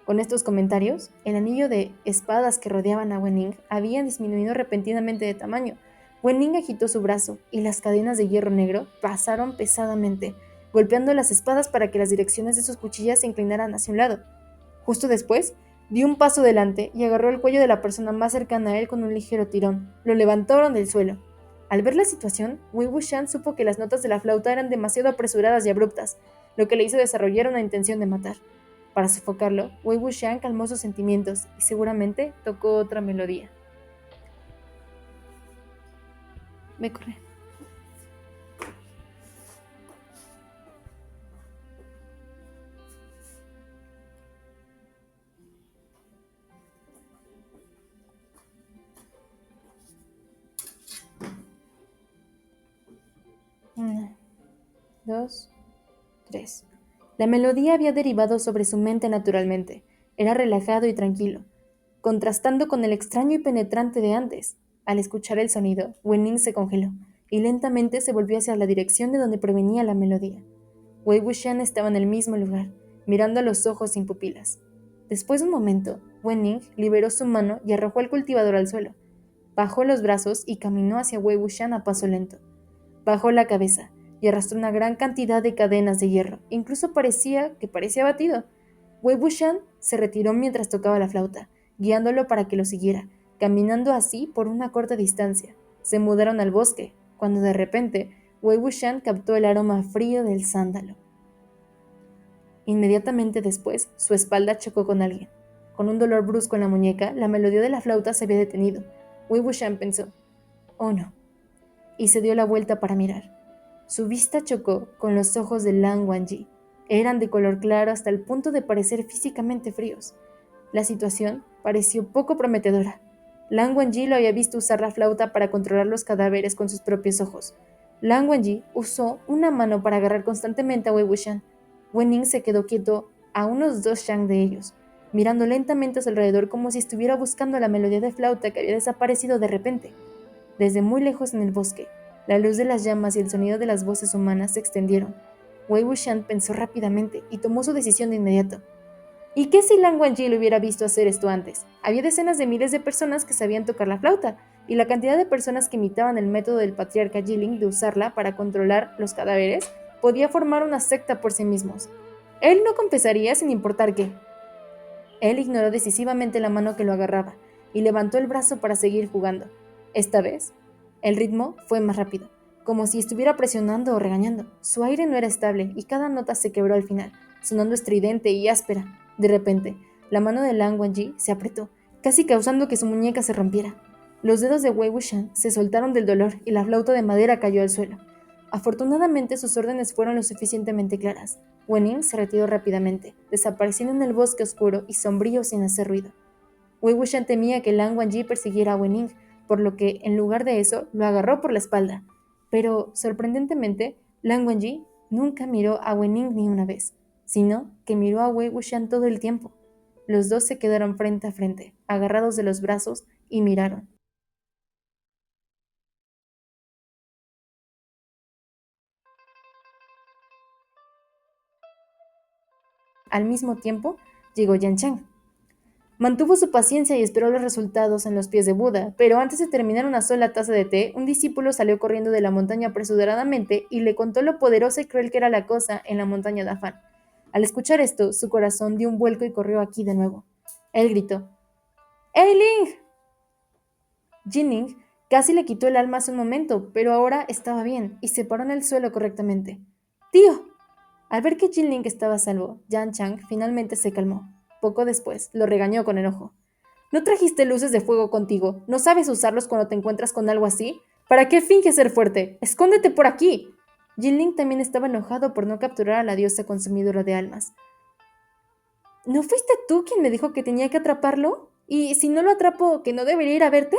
Con estos comentarios, el anillo de espadas que rodeaban a Wen Ning había disminuido repentinamente de tamaño. Wen Ning agitó su brazo y las cadenas de hierro negro pasaron pesadamente, golpeando las espadas para que las direcciones de sus cuchillas se inclinaran hacia un lado. Justo después, dio un paso adelante y agarró el cuello de la persona más cercana a él con un ligero tirón. Lo levantaron del suelo. Al ver la situación, Wei Wuxian supo que las notas de la flauta eran demasiado apresuradas y abruptas, lo que le hizo desarrollar una intención de matar. Para sofocarlo, Wei Wuxian calmó sus sentimientos y seguramente tocó otra melodía. Me corre. Una, dos, tres. La melodía había derivado sobre su mente naturalmente. Era relajado y tranquilo, contrastando con el extraño y penetrante de antes. Al escuchar el sonido, Wen Ning se congeló y lentamente se volvió hacia la dirección de donde provenía la melodía. Wei Wuxian estaba en el mismo lugar, mirando a los ojos sin pupilas. Después de un momento, Wen Ning liberó su mano y arrojó el cultivador al suelo. Bajó los brazos y caminó hacia Wei Wuxian a paso lento. Bajó la cabeza y arrastró una gran cantidad de cadenas de hierro. Incluso parecía abatido. Wei Wuxian se retiró mientras tocaba la flauta, guiándolo para que lo siguiera. caminando así por una corta distancia. Se mudaron al bosque, cuando de repente Wei Wuxian captó el aroma frío del sándalo. Inmediatamente después, su espalda chocó con alguien. Con un dolor brusco en la muñeca, la melodía de la flauta se había detenido. Wei Wuxian pensó, «Oh no», y se dio la vuelta para mirar. Su vista chocó con los ojos de Lan Wangji. Eran de color claro hasta el punto de parecer físicamente fríos. La situación pareció poco prometedora. Lan Wangji lo había visto usar la flauta para controlar los cadáveres con sus propios ojos. Lan Wangji usó una mano para agarrar constantemente a Wei Wuxian. Wen Ning se quedó quieto a unos 2 shang de ellos, mirando lentamente a su alrededor como si estuviera buscando la melodía de flauta que había desaparecido de repente. Desde muy lejos en el bosque, la luz de las llamas y el sonido de las voces humanas se extendieron. Wei Wuxian pensó rápidamente y tomó su decisión de inmediato. ¿Y qué si Lan Wangji lo hubiera visto hacer esto antes? Había decenas de miles de personas que sabían tocar la flauta, y la cantidad de personas que imitaban el método del patriarca Jilin de usarla para controlar los cadáveres podía formar una secta por sí mismos. Él no confesaría sin importar qué. Él ignoró decisivamente la mano que lo agarraba y levantó el brazo para seguir jugando. Esta vez, el ritmo fue más rápido, como si estuviera presionando o regañando. Su aire no era estable y cada nota se quebró al final, sonando estridente y áspera. De repente, la mano de Lan Wangji se apretó, casi causando que su muñeca se rompiera. Los dedos de Wei Wuxian se soltaron del dolor y la flauta de madera cayó al suelo. Afortunadamente sus órdenes fueron lo suficientemente claras. Wen Ning se retiró rápidamente, desapareciendo en el bosque oscuro y sombrío sin hacer ruido. Wei Wuxian temía que Lan Wangji persiguiera a Wen Ning, por lo que, en lugar de eso, lo agarró por la espalda. Pero, sorprendentemente, Lan Wangji nunca miró a Wen Ning ni una vez, sino que miró a Wei Wuxian todo el tiempo. Los dos se quedaron frente a frente, agarrados de los brazos, y miraron. Al mismo tiempo, llegó Yan Chang. Mantuvo su paciencia y esperó los resultados en los pies de Buda, pero antes de terminar una sola taza de té, un discípulo salió corriendo de la montaña apresuradamente y le contó lo poderosa y cruel que era la cosa en la montaña de Afan. Al escuchar esto, su corazón dio un vuelco y corrió aquí de nuevo. Él gritó, ¡Hey, Ling! Jinning casi le quitó el alma hace un momento, pero ahora estaba bien y se paró en el suelo correctamente. ¡Tío! Al ver que Jinling estaba a salvo, Yan Chang finalmente se calmó. Poco después, lo regañó con enojo. ¿No trajiste luces de fuego contigo? ¿No sabes usarlos cuando te encuentras con algo así? ¿Para qué finges ser fuerte? ¡Escóndete por aquí! Jinling también estaba enojado por no capturar a la diosa consumidora de almas. ¿No fuiste tú quien me dijo que tenía que atraparlo? ¿Y si no lo atrapo, que no debería ir a verte?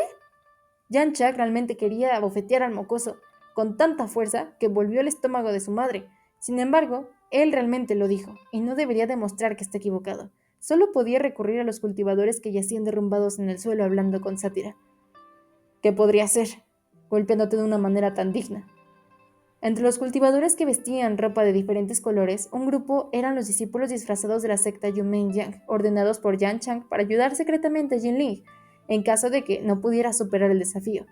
Yan Chang realmente quería abofetear al mocoso con tanta fuerza que volvió el estómago de su madre. Sin embargo, él realmente lo dijo, y no debería demostrar que está equivocado. Solo podía recurrir a los cultivadores que yacían derrumbados en el suelo hablando con sátira. ¿Qué podría hacer? Golpeándote de una manera tan digna. Entre los cultivadores que vestían ropa de diferentes colores, un grupo eran los discípulos disfrazados de la secta Yumen Yang, ordenados por Yan Chang para ayudar secretamente a Jinling, en caso de que no pudiera superar el desafío.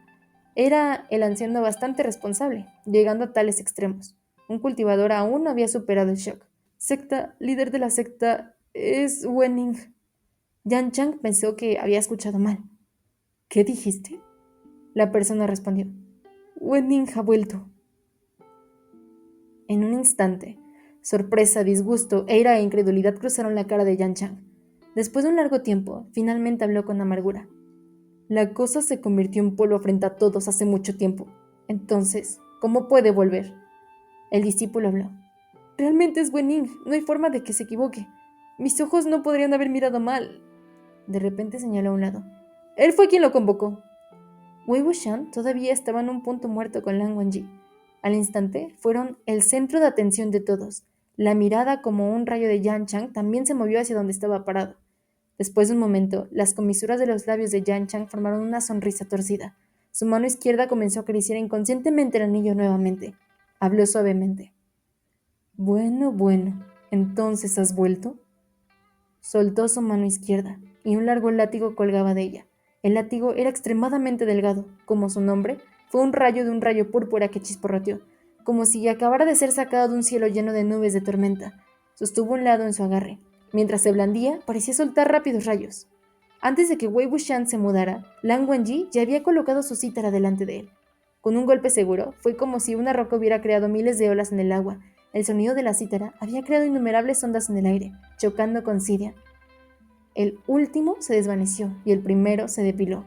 Era el anciano bastante responsable, llegando a tales extremos. Un cultivador aún no había superado el shock. Secta, líder de la secta, es Wen Ning. Yan Chang pensó que había escuchado mal. ¿Qué dijiste? La persona respondió. Wen Ning ha vuelto. En un instante, sorpresa, disgusto, ira e incredulidad cruzaron la cara de Yan Chang. Después de un largo tiempo, finalmente habló con amargura. La cosa se convirtió en polvo frente a todos hace mucho tiempo. Entonces, ¿cómo puede volver? El discípulo habló. Realmente es Wen Ning, no hay forma de que se equivoque. Mis ojos no podrían haber mirado mal. De repente señaló a un lado. Él fue quien lo convocó. Wei Wuxian todavía estaba en un punto muerto con Lan Wangji. Al instante, fueron el centro de atención de todos. La mirada como un rayo de Yan Chang también se movió hacia donde estaba parado. Después de un momento, las comisuras de los labios de Yan Chang formaron una sonrisa torcida. Su mano izquierda comenzó a acariciar inconscientemente el anillo nuevamente. Habló suavemente. Bueno, ¿entonces has vuelto? Soltó su mano izquierda, y un largo látigo colgaba de ella. El látigo era extremadamente delgado, como su nombre, fue un rayo púrpura que chisporroteó, como si acabara de ser sacado de un cielo lleno de nubes de tormenta. Sostuvo un lado en su agarre. Mientras se blandía, parecía soltar rápidos rayos. Antes de que Wei Wuxian se mudara, Lan Wangji ya había colocado su cítara delante de él. Con un golpe seguro, fue como si una roca hubiera creado miles de olas en el agua. El sonido de la cítara había creado innumerables ondas en el aire, chocando con Xidian. El último se desvaneció y el primero se depiló.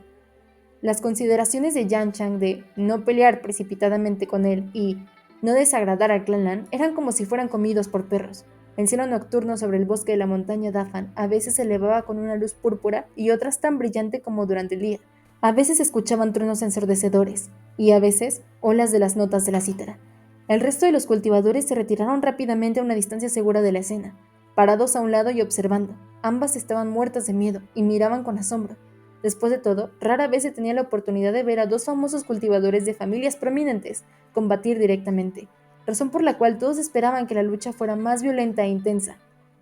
Las consideraciones de Yan Chang de no pelear precipitadamente con él y no desagradar al clan Lan eran como si fueran comidos por perros. El cielo nocturno sobre el bosque de la montaña Dafan a veces se elevaba con una luz púrpura y otras tan brillante como durante el día. A veces se escuchaban truenos ensordecedores y a veces olas de las notas de la cítara. El resto de los cultivadores se retiraron rápidamente a una distancia segura de la escena, parados a un lado y observando. Ambas estaban muertas de miedo y miraban con asombro. Después de todo, rara vez se tenía la oportunidad de ver a dos famosos cultivadores de familias prominentes combatir directamente, razón por la cual todos esperaban que la lucha fuera más violenta e intensa.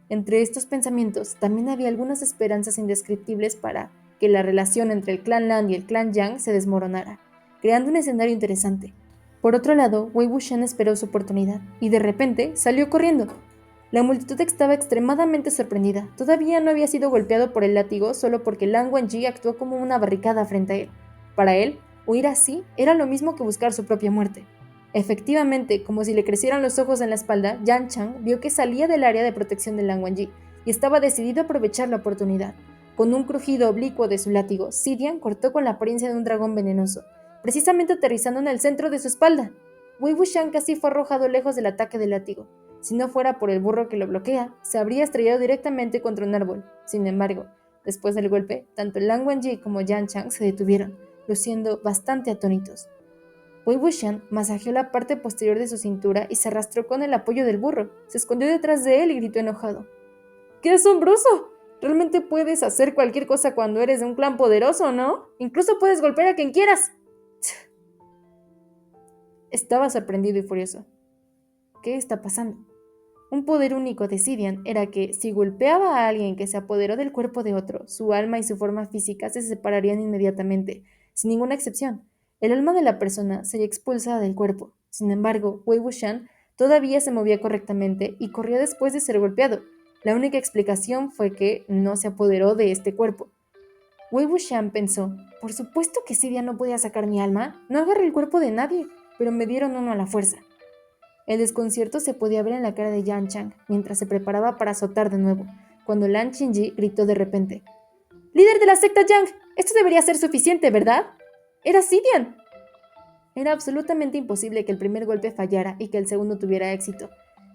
Entre estos pensamientos también había algunas esperanzas indescriptibles para que la relación entre el clan Lan y el clan Yang se desmoronara, creando un escenario interesante. Por otro lado, Wei Wuxian esperó su oportunidad y de repente salió corriendo. La multitud estaba extremadamente sorprendida. Todavía no había sido golpeado por el látigo solo porque Lan Wangji actuó como una barricada frente a él. Para él, huir así era lo mismo que buscar su propia muerte. Efectivamente, como si le crecieran los ojos en la espalda, Yan Chang vio que salía del área de protección de Lan Wangji y estaba decidido a aprovechar la oportunidad. Con un crujido oblicuo de su látigo, Xidian cortó con la apariencia de un dragón venenoso, precisamente aterrizando en el centro de su espalda. Wei Wuxian casi fue arrojado lejos del ataque del látigo. Si no fuera por el burro que lo bloquea, se habría estrellado directamente contra un árbol. Sin embargo, después del golpe, tanto Lan Wangji como Yan Chang se detuvieron, luciendo bastante atónitos. Wei Wuxian masajeó la parte posterior de su cintura y se arrastró con el apoyo del burro. Se escondió detrás de él y gritó enojado. ¡Qué asombroso! Realmente puedes hacer cualquier cosa cuando eres de un clan poderoso, ¿no? Incluso puedes golpear a quien quieras. Estaba sorprendido y furioso. ¿Qué está pasando? Un poder único de Xidian era que, si golpeaba a alguien que se apoderó del cuerpo de otro, su alma y su forma física se separarían inmediatamente, sin ninguna excepción. El alma de la persona sería expulsada del cuerpo. Sin embargo, Wei Wuxian todavía se movía correctamente y corría después de ser golpeado. La única explicación fue que no se apoderó de este cuerpo. Wei Wuxian pensó, por supuesto que Xidian no podía sacar mi alma, no agarré el cuerpo de nadie, pero me dieron uno a la fuerza. El desconcierto se podía ver en la cara de Yan Chang mientras se preparaba para azotar de nuevo, cuando Lan Qingji gritó de repente: ¡Líder de la secta Yang! Esto debería ser suficiente, ¿verdad? ¡Era Xidian! Era absolutamente imposible que el primer golpe fallara y que el segundo tuviera éxito.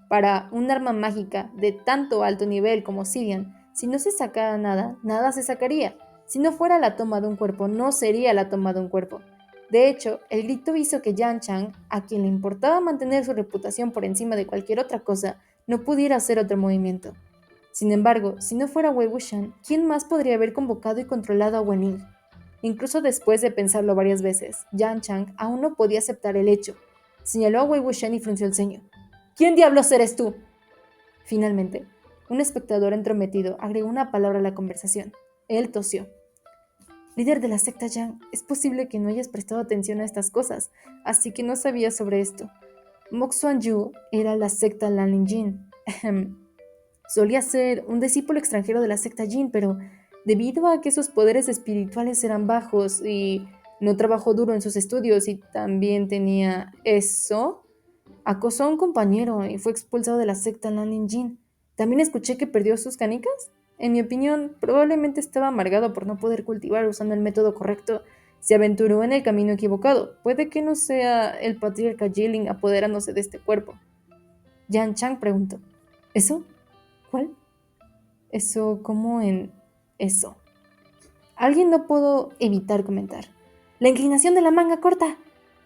Para un arma mágica de tanto alto nivel como Xidian, si no se sacara nada, nada se sacaría. Si no fuera la toma de un cuerpo, no sería la toma de un cuerpo. De hecho, el grito hizo que Yan Chang, a quien le importaba mantener su reputación por encima de cualquier otra cosa, no pudiera hacer otro movimiento. Sin embargo, si no fuera Wei Wuxian, ¿quién más podría haber convocado y controlado a Wen Ning? Incluso después de pensarlo varias veces, Yan Chang aún no podía aceptar el hecho. Señaló a Wei Wuxian y frunció el ceño. ¿Quién diablos eres tú? Finalmente, un espectador entrometido agregó una palabra a la conversación. Él tosió. Líder de la secta Yang, es posible que no hayas prestado atención a estas cosas, así que no sabías sobre esto. Moxuan Yu era la secta Lanlin Jin. Solía ser un discípulo extranjero de la secta Jin, pero debido a que sus poderes espirituales eran bajos y no trabajó duro en sus estudios y también tenía eso, acosó a un compañero y fue expulsado de la secta Lanlin Jin. También escuché que perdió sus canicas. En mi opinión, probablemente estaba amargado por no poder cultivar usando el método correcto. Se aventuró en el camino equivocado. Puede que no sea el patriarca Jilin apoderándose de este cuerpo. Yan Chang preguntó. ¿Eso? ¿Cuál? Eso, ¿cómo en eso? Alguien no pudo evitar comentar. ¡La inclinación de la manga corta!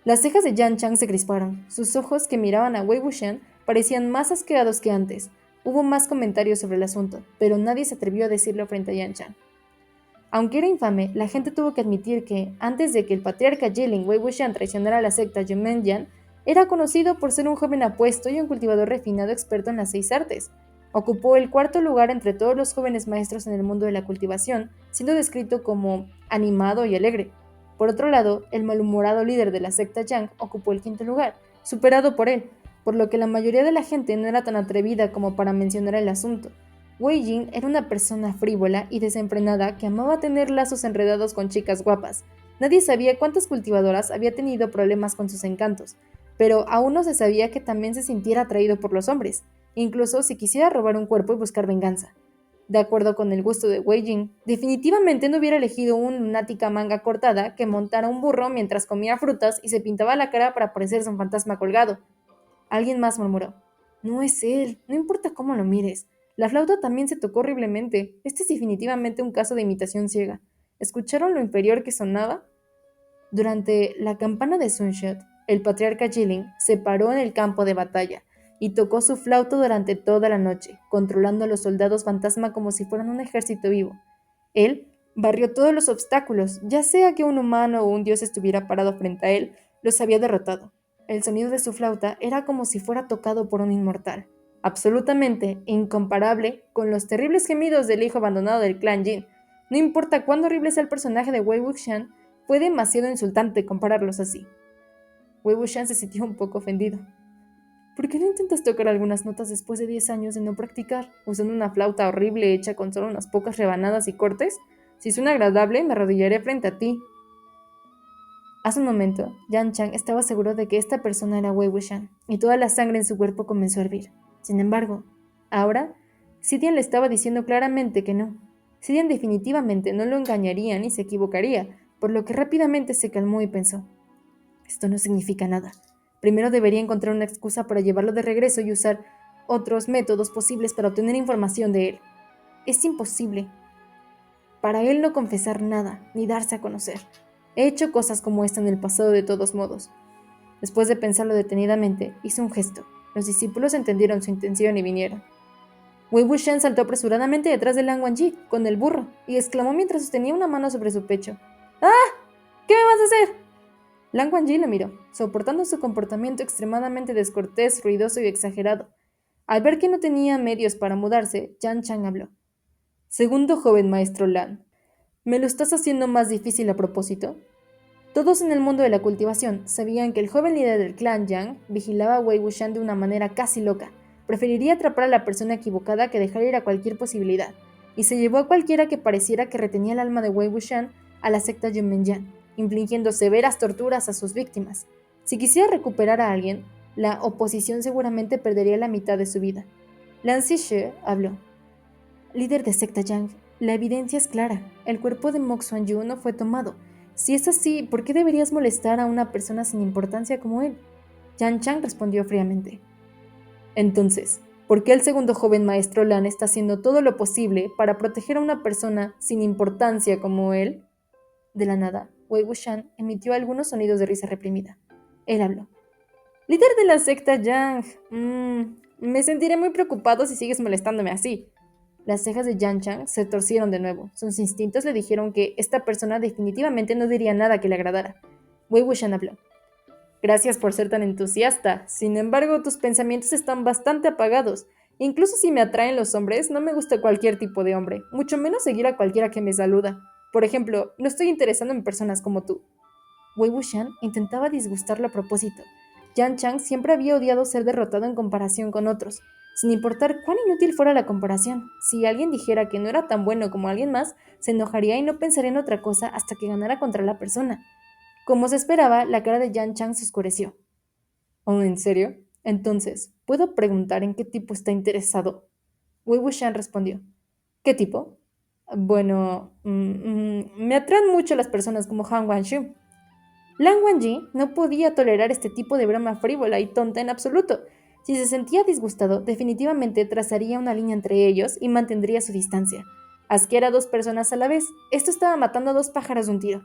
Las cejas de Yan Chang se crisparon. Sus ojos, que miraban a Wei Wuxian, parecían más asqueados que antes. Hubo más comentarios sobre el asunto, pero nadie se atrevió a decirlo frente a Yan Chang. Aunque era infame, la gente tuvo que admitir que, antes de que el patriarca Jilin Wei Wuxian traicionara a la secta Yumenyan, era conocido por ser un joven apuesto y un cultivador refinado experto en las 6 artes. Ocupó el 4.º lugar entre todos los jóvenes maestros en el mundo de la cultivación, siendo descrito como animado y alegre. Por otro lado, el malhumorado líder de la secta Yang ocupó el 5.º lugar, superado por él, por lo que la mayoría de la gente no era tan atrevida como para mencionar el asunto. Wei Jing era una persona frívola y desenfrenada que amaba tener lazos enredados con chicas guapas. Nadie sabía cuántas cultivadoras había tenido problemas con sus encantos, pero aún no se sabía que también se sintiera atraído por los hombres, incluso si quisiera robar un cuerpo y buscar venganza. De acuerdo con el gusto de Wei Jing, definitivamente no hubiera elegido una lunática manga cortada que montara un burro mientras comía frutas y se pintaba la cara para parecerse un fantasma colgado. Alguien más murmuró: no es él, no importa cómo lo mires. La flauta también se tocó horriblemente. Este es definitivamente un caso de imitación ciega. ¿Escucharon lo inferior que sonaba? Durante la campana de Sunshot, el patriarca Jilin se paró en el campo de batalla y tocó su flauta durante toda la noche, controlando a los soldados fantasma como si fueran un ejército vivo. Él barrió todos los obstáculos, ya sea que un humano o un dios estuviera parado frente a él, los había derrotado. El sonido de su flauta era como si fuera tocado por un inmortal, absolutamente incomparable con los terribles gemidos del hijo abandonado del clan Jin. No importa cuán horrible sea el personaje de Wei Wuxian, fue demasiado insultante compararlos así. Wei Wuxian se sintió un poco ofendido. ¿Por qué no intentas tocar algunas notas después de 10 años de no practicar, usando una flauta horrible hecha con solo unas pocas rebanadas y cortes? Si suena agradable, me arrodillaré frente a ti. Hace un momento, Yan Chang estaba seguro de que esta persona era Wei Wuxian, y toda la sangre en su cuerpo comenzó a hervir. Sin embargo, ahora, Xidian le estaba diciendo claramente que no. Xidian definitivamente no lo engañaría ni se equivocaría, por lo que rápidamente se calmó y pensó: esto no significa nada. Primero debería encontrar una excusa para llevarlo de regreso y usar otros métodos posibles para obtener información de él. Es imposible para él no confesar nada, ni darse a conocer. He hecho cosas como esta en el pasado de todos modos. Después de pensarlo detenidamente, hizo un gesto. Los discípulos entendieron su intención y vinieron. Wei Wuxian saltó apresuradamente detrás de Lang Wangji con el burro y exclamó mientras sostenía una mano sobre su pecho: ¡Ah! ¿Qué me vas a hacer? Lang Wangji lo miró, soportando su comportamiento extremadamente descortés, ruidoso y exagerado. Al ver que no tenía medios para mudarse, Yan Chang habló. Segundo joven maestro Lan, ¿me lo estás haciendo más difícil a propósito? Todos en el mundo de la cultivación sabían que el joven líder del clan Yang vigilaba a Wei Wuxian de una manera casi loca. Preferiría atrapar a la persona equivocada que dejar ir a cualquier posibilidad, y se llevó a cualquiera que pareciera que retenía el alma de Wei Wuxian a la secta Yunmenyan, infligiendo severas torturas a sus víctimas. Si quisiera recuperar a alguien, la oposición seguramente perdería la mitad de su vida. Lan Zixue habló. Líder de secta Yang, la evidencia es clara. El cuerpo de Mo Xuanyu no fue tomado. Si es así, ¿por qué deberías molestar a una persona sin importancia como él? Yan Chang respondió fríamente. Entonces, ¿por qué el segundo joven maestro Lan está haciendo todo lo posible para proteger a una persona sin importancia como él? De la nada, Wei Wuxian emitió algunos sonidos de risa reprimida. Él habló. Líder de la secta Yang, me sentiré muy preocupado si sigues molestándome así. Las cejas de Yan Chang se torcieron de nuevo. Sus instintos le dijeron que esta persona definitivamente no diría nada que le agradara. Wei Wuxian habló. Gracias por ser tan entusiasta. Sin embargo, tus pensamientos están bastante apagados. Incluso si me atraen los hombres, no me gusta cualquier tipo de hombre, mucho menos seguir a cualquiera que me saluda. Por ejemplo, no estoy interesado en personas como tú. Wei Wuxian intentaba disgustarlo a propósito. Yan Chang siempre había odiado ser derrotado en comparación con otros, sin importar cuán inútil fuera la comparación. Si alguien dijera que no era tan bueno como alguien más, se enojaría y no pensaría en otra cosa hasta que ganara contra la persona. Como se esperaba, la cara de Yan Chang se oscureció. ¿Oh, en serio? Entonces, ¿puedo preguntar en qué tipo está interesado? Wei Wuxian respondió. ¿Qué tipo? Bueno, me atraen mucho las personas como Han Wanshu. Lan Wangji no podía tolerar este tipo de broma frívola y tonta en absoluto. Si se sentía disgustado, definitivamente trazaría una línea entre ellos y mantendría su distancia. Asquear a dos personas a la vez, esto estaba matando a dos pájaros de un tiro.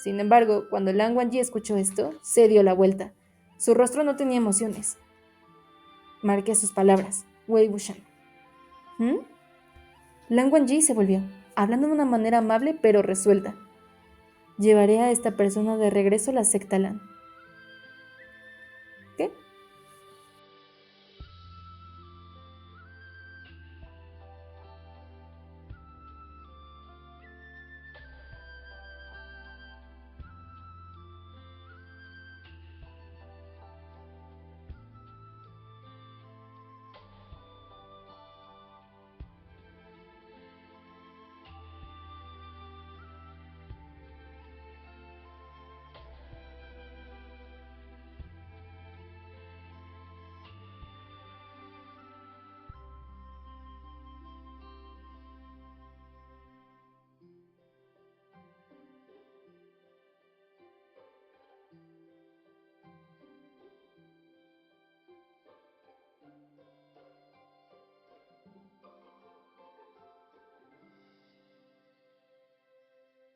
Sin embargo, cuando Lan Wangji escuchó esto, se dio la vuelta. Su rostro no tenía emociones. Marqué sus palabras. Wei Wuxian. ¿Mm? Lan Wangji se volvió, hablando de una manera amable pero resuelta. Llevaré a esta persona de regreso a la secta Lan. ¿Qué?